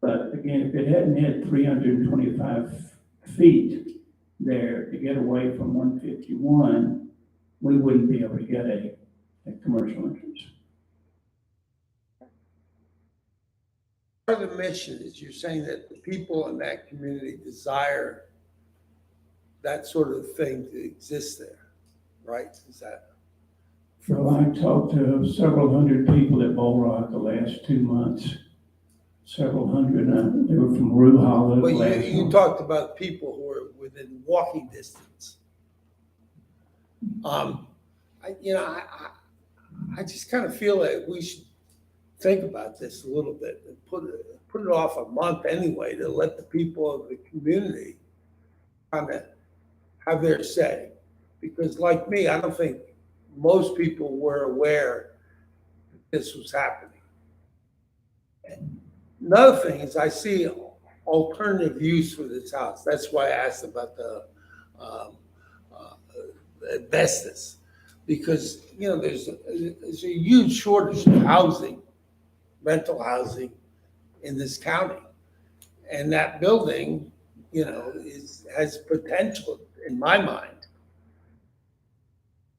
But again, if it hadn't had 325 feet there to get away from 151, we wouldn't be able to get a commercial entrance. Part of the mission is you're saying that the people in that community desire that sort of thing to exist there, right? Is that? Well, I talked to several hundred people at Bull Rock the last 2 months. Several hundred. They were from Rue Hollow. But you talked about people who are within walking distance. I just kind of feel like we should think about this a little bit and put it off a month anyway, to let the people of the community kind of have their say. Because like me, I don't think most people were aware that this was happening. And another thing is, I see alternative use for this house. That's why I asked about the asbestos, because there's a huge shortage of housing, rental housing in this county, and that building, has potential in my mind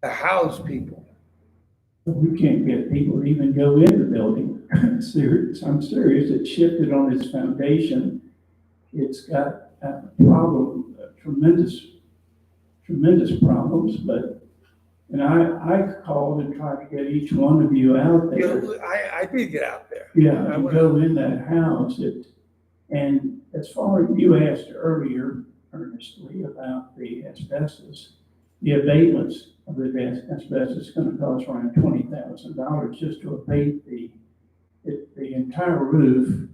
to house people. We can't get people to even go in the building. I'm serious. It shifted on its foundation. It's got a problem, tremendous problems, and I called and tried to get each one of you out there. I did get out there. Yeah, to go in that house. And as far as you asked earlier, earnestly, about the asbestos, the abatements of the asbestos is going to cost around $20,000 just to abate the entire roof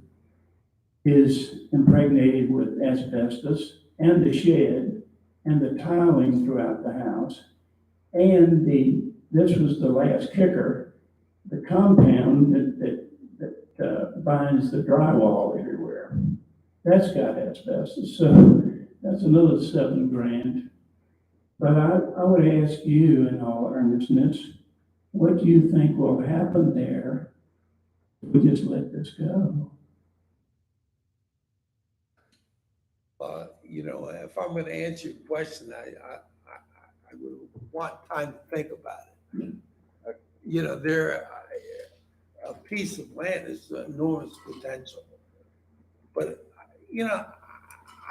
is impregnated with asbestos, and the shed and the tiling throughout the house. And this was the last kicker, the compound that binds the drywall everywhere. That's got asbestos, so that's another $7,000. But I would ask you in all earnestness, what do you think will happen there if we just let this go? If I'm going to answer your question, I would want time to think about it. A piece of land is enormous potential, but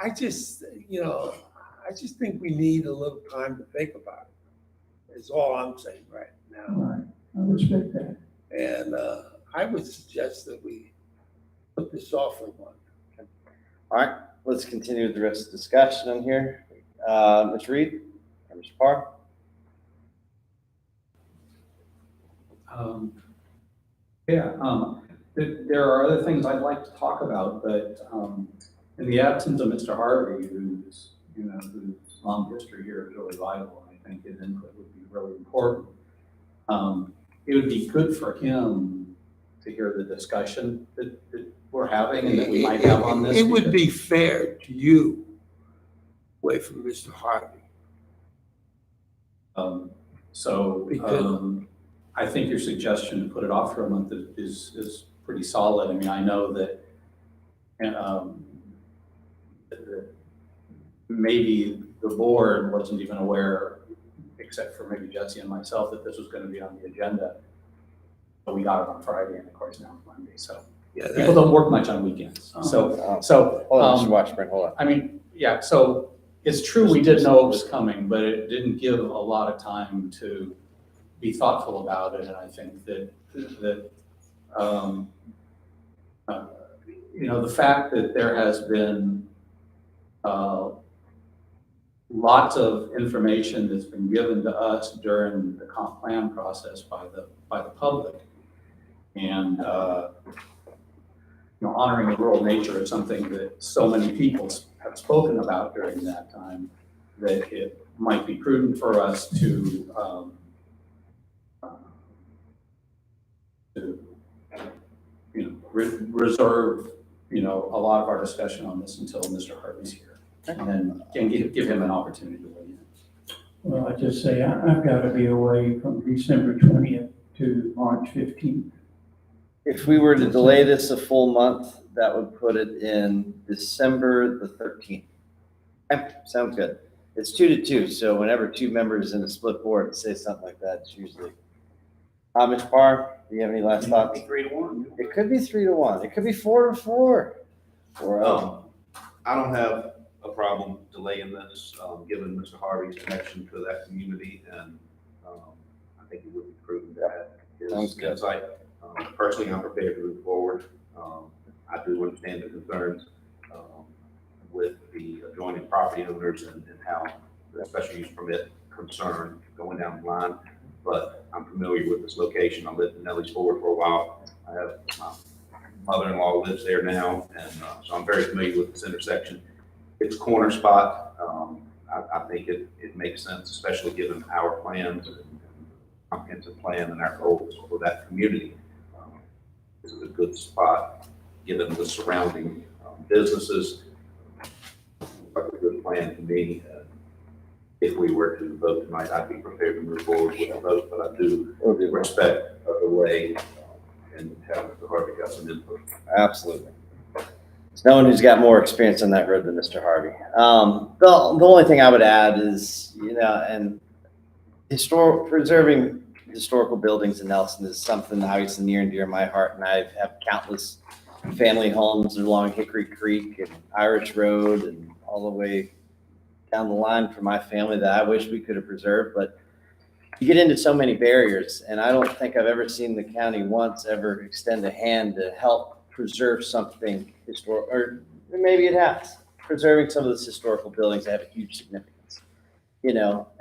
I just think we need a little time to think about it. Is all I'm saying right now. Right, I respect that. And I would suggest that we put this off for a month. All right, let's continue with the rest of the discussion on here. Mr. Reed or Mr. Parr? There are other things I'd like to talk about, but in the absence of Mr. Harvey, whose long history here is really vital, I think his input would be really important. It would be good for him to hear the discussion that we're having and that we might have on this. It would be fair to you, away from Mr. Harvey. I think your suggestion to put it off for a month is pretty solid. I mean, I know that maybe the board wasn't even aware, except for maybe Jesse and myself, that this was going to be on the agenda. But we got it on Friday, and of course now it's Monday. So people don't work much on weekends. Hold on, Mr. Washburn, hold on. I mean, yeah. So it's true we did know it was coming, but it didn't give a lot of time to be thoughtful about it. And I think that the fact that there has been lots of information that's been given to us during the comp plan process by the public, and honoring the rural nature is something that so many people have spoken about during that time, that it might be prudent for us to reserve a lot of our discussion on this until Mr. Harvey's here, and then give him an opportunity to weigh in. Well, I just say I've got to be away from December 20th to March 15th. If we were to delay this a full month, that would put it in December the 13th. Okay, sounds good. It's 2-2, so whenever two members in a split board say something like that, it's usually. Mr. Parr, do you have any last thoughts? 3-1. It could be 3-1. It could be 4-4. I don't have a problem delaying this, given Mr. Harvey's connection to that community, and I think it would be prudent to have his insight. Personally, I'm prepared to move forward. I do understand the concerns with the adjoining property owners and how the special use permit concern going down the line, but I'm familiar with this location. I lived in Nelly's Ford for a while. I have my mother-in-law lives there now, and so I'm very familiar with this intersection. It's a corner spot. I think it makes sense, especially given our plans and comprehensive plan and our goals for that community. This is a good spot, given the surrounding businesses. Like a good plan to me. If we were to vote tonight, I'd be prepared to move forward with a vote, but I do respect the way and have Mr. Harvey got some input. Absolutely. There's no one who's got more experience on that road than Mr. Harvey. The only thing I would add is, and preserving historical buildings in Nelson is something obviously near and dear to my heart, and I have countless family homes along Hickory Creek and Irish Road and all the way down the line for my family that I wish we could have preserved, but you get into so many barriers, and I don't think I've ever seen the county once ever extend a hand to help preserve something historic, or maybe it has, preserving some of those historical buildings that have a huge significance.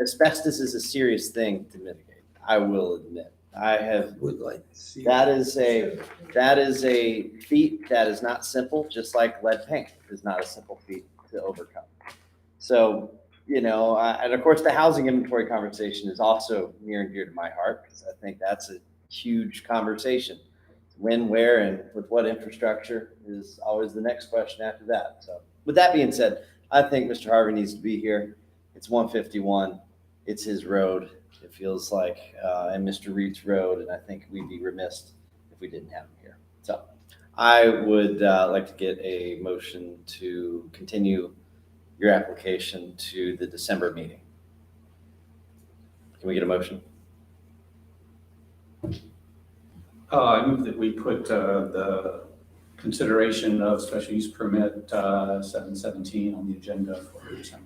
Asbestos is a serious thing to mitigate. I will admit. Would like to see that is a feat that is not simple, just like lead paint is not a simple feat to overcome. So, and of course the housing inventory conversation is also near and dear to my heart, because I think that's a huge conversation. When, where, and with what infrastructure is always the next question after that. So with that being said, I think Mr. Harvey needs to be here. It's 151. It's his road. It feels like, and Mr. Reed's road, and I think we'd be remiss if we didn't have him here. So I would like to get a motion to continue your application to the December meeting. Can we get a motion? I move that we put the consideration of special use permit 717 on the agenda for December.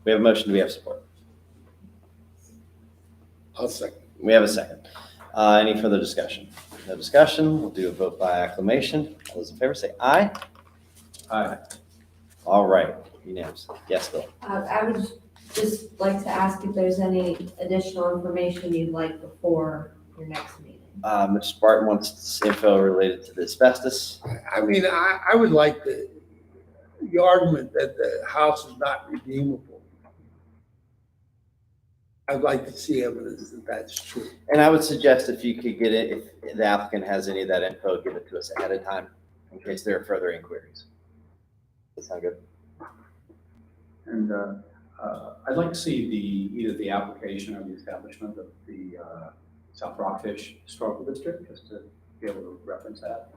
We have a motion. Do we have support? I'll second. We have a second. Any further discussion? No discussion. We'll do a vote by acclamation. All those in favor say aye. Aye. All right, unanimous. Yes, Bill. I would just like to ask if there's any additional information you'd like before your next meeting. Mr. Spartan wants info related to the asbestos. I mean, I would like the argument that the house is not redeemable. I'd like to see evidence that that's true. And I would suggest if you could get it, if the applicant has any of that info, give it to us ahead of time in case there are further inquiries. That sound good? And I'd like to see either the application or the establishment of the South Rockfish Historical District, just to be able to reference that.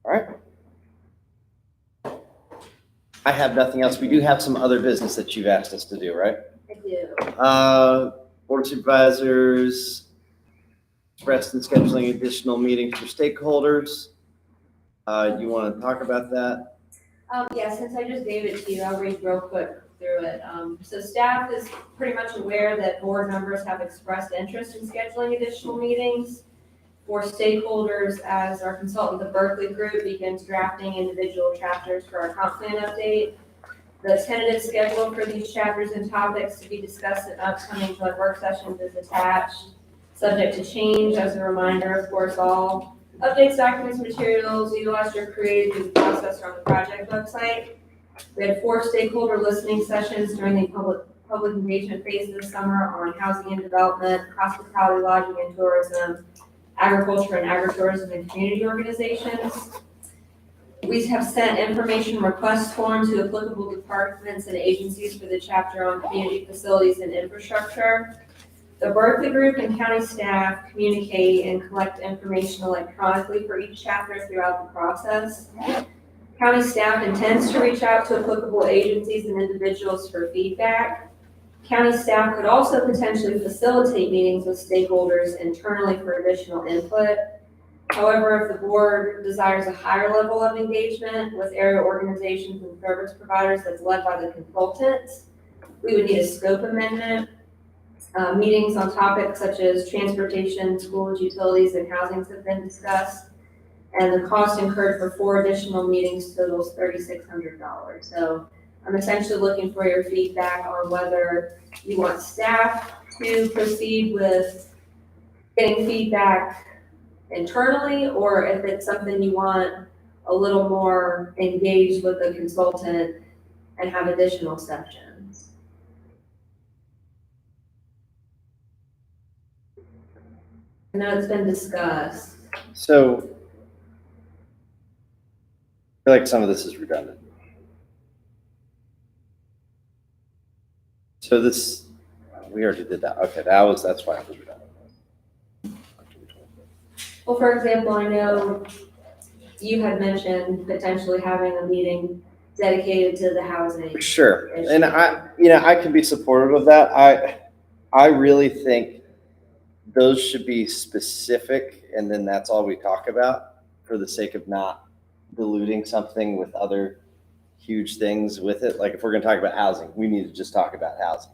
All right. I have nothing else. We do have some other business that you've asked us to do, right? I do. Board of Supervisors expressed in scheduling additional meetings for stakeholders. You want to talk about that? Yeah, since I just gave it to you, I'll read real quick through it. So staff is pretty much aware that board members have expressed interest in scheduling additional meetings for stakeholders as our consultant, the Berkeley Group, begins drafting individual chapters for our comp plan update. The tentative schedule for these chapters and topics to be discussed at upcoming joint work sessions is attached, subject to change. As a reminder, of course, all updates, documents, materials utilized or created through the process are on the project website. We had 4 stakeholder listening sessions during the public engagement phase this summer on housing and development, hospitality, lodging and tourism, agriculture and agritourism, and community organizations. We have sent information request forms to applicable departments and agencies for the chapter on community facilities and infrastructure. The Berkeley Group and county staff communicate and collect information electronically for each chapter throughout the process. County staff intends to reach out to applicable agencies and individuals for feedback. County staff could also potentially facilitate meetings with stakeholders internally for additional input. However, if the board desires a higher level of engagement with area organizations and service providers that's led by the consultants, we would need a scope amendment. Meetings on topics such as transportation, schools, utilities, and housings have been discussed. And the cost incurred for 4 additional meetings totals $3,600. So I'm essentially looking for your feedback on whether you want staff to proceed with getting feedback internally, or if it's something you want a little more engaged with the consultant and have additional sessions. I know it's been discussed. So I feel like some of this is redundant. So this, we already did that. Okay, that's why it was redundant. Well, for example, I know you had mentioned potentially having a meeting dedicated to the housing. Sure, issue. and I can be supportive of that. I really think those should be specific, and then that's all we talk about for the sake of not diluting something with other huge things with it. Like if we're going to talk about housing, we need to just talk about housing.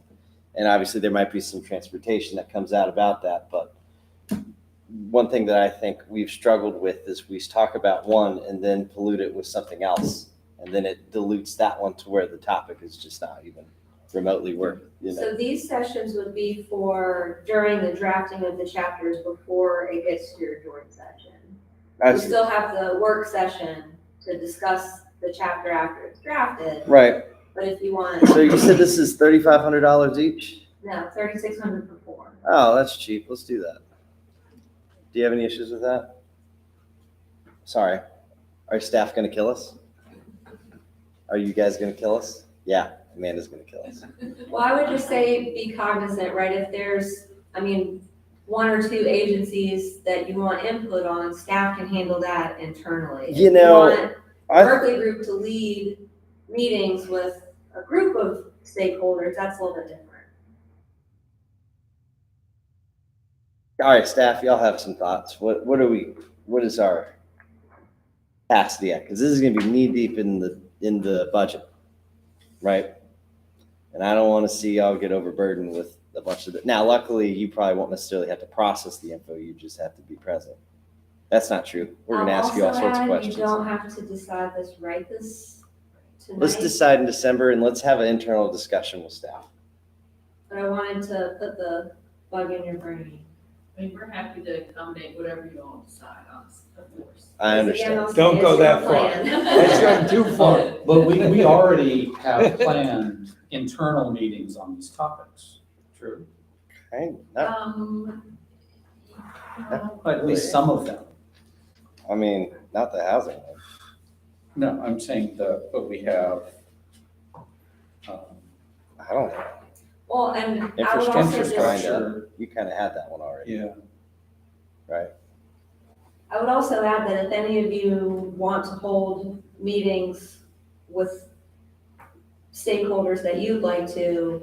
And obviously there might be some transportation that comes out about that. But one thing that I think we've struggled with is we talk about one and then pollute it with something else. And then it dilutes that one to where the topic is just not even remotely worth it. So these sessions would be for during the drafting of the chapters before it gets to your joint session. We still have the work session to discuss the chapter after it's drafted. Right. But if you want. So you said this is $3,500 each? No, $3,600 for 4. Oh, that's cheap. Let's do that. Do you have any issues with that? Sorry. Are staff going to kill us? Are you guys going to kill us? Yeah, Amanda's going to kill us. Well, I would just say be cognizant, right? If there's, 1 or 2 agencies that you want input on, staff can handle that internally. If you want Berkeley Group to lead meetings with a group of stakeholders, that's a little bit different. All right, staff, y'all have some thoughts. What is our capacity at? Because this is going to be knee deep in the budget, right? And I don't want to see y'all get overburdened with a bunch of it. Now, luckily, you probably won't necessarily have to process the info. You just have to be present. That's not true. We're going to ask you all sorts of questions. You don't have to decide this right this Let's tonight, decide in December and let's have an internal discussion with staff. but I wanted to put the bug in your brain. I mean, we're happy to accommodate whatever you all decide on, of course. I Because again, understand. I'll say Don't it's go your that far. plan. That's going too far. But we already have planned internal meetings on these topics. True. Okay, no, At least some of them. I mean, not the housing one. No, I'm saying but we have, I don't know. Well, and I would also Infrastructure, just, you kind of had that one already, yeah. right? I would also add that if any of you want to hold meetings with stakeholders that you'd like to,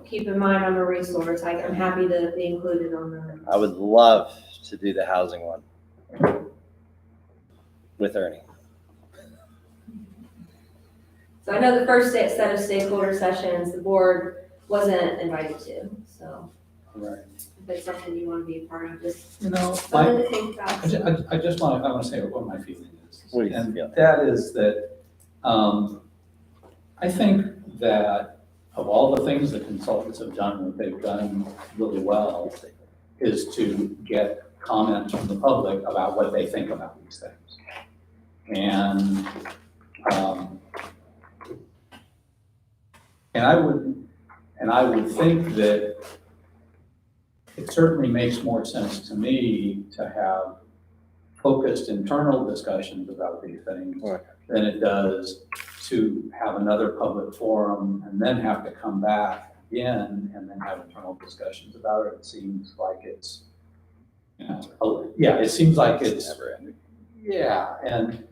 keep in mind I'm a resource. I'm happy to be included on that. I would love to do the housing one with Ernie. So I know the first set of stakeholder sessions, the board wasn't invited to, so Right. if it's something you want to be a part of, just You know, something to think about. I just want to say what my feeling is. What do you And feel? that is that, I think that of all the things the consultants have done, what they've done really well is to get comments from the public about what they think about these things. And I would think that it certainly makes more sense to me to have focused internal discussions about these things Right. than it does to have another public forum and then have to come back again and then have internal discussions about it. It seems like it's, it seems like it's, Never ending. yeah, and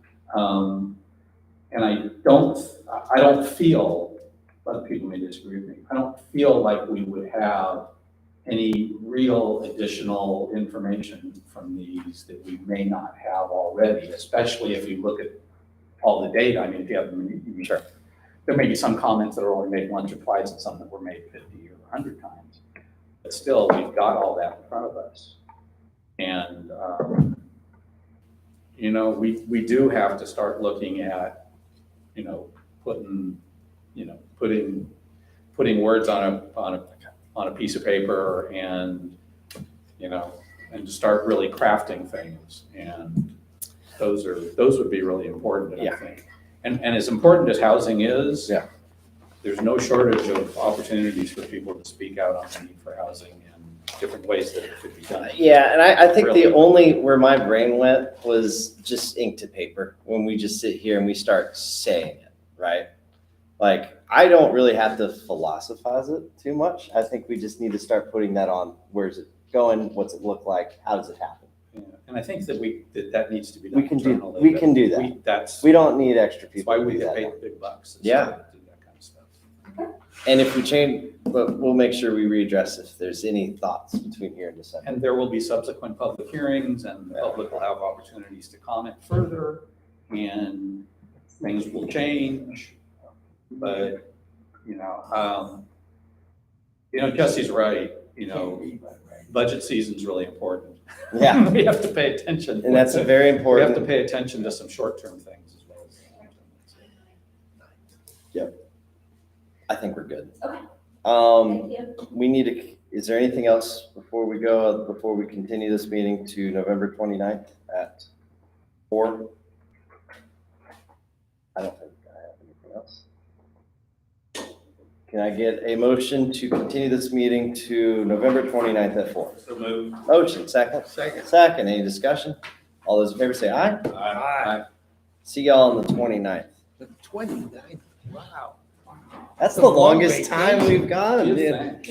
I don't feel, other people may disagree with me, I don't feel like we would have any real additional information from these that we may not have already, especially if you look at all the data. I mean, if you have, Sure. there may be some comments that are only made once or twice and some that were made 50 or 100 times. But still, we've got all that in front of us. And, we do have to start looking at, putting words on a piece of paper and, and to start really crafting things. And those would be really important, I think. And as important as housing is, Yeah. there's no shortage of opportunities for people to speak out on the need for housing and different ways that it could be done. Yeah, and I think Really. the only where my brain went was just ink to paper when we just sit here and we start saying it, right? Like, I don't really have to philosophize it too much. I think we just need to start putting that on. Where's it going? What's it look like? How does it happen? Yeah. And I think that that needs to be done We can internally. do that. That's We don't need extra that's people why to we do get that. paid now. the big bucks. is Yeah. to do that kind of stuff. And if we change, but we'll make sure we readdress if there's any thoughts between here and December. And there will be subsequent public hearings and the public will have opportunities to comment further and things will change. But, Jesse's right, budget season's really important. Yeah. We have to pay attention. And that's very We have important. to pay attention to some short-term things as well as long-term things. I think we're good. Okay. Um, Thank you. we need to, is there anything else before we continue this meeting to November 29th at 4? I don't think I have anything else. Can I get a motion to continue this meeting to November 29th at 4? So move. Motion, second? Second, any discussion? All those in favor say aye. Aye. See y'all on the 29th. The 29th, wow. That's It's a the long longest time vacation. we've gone, You dude. think?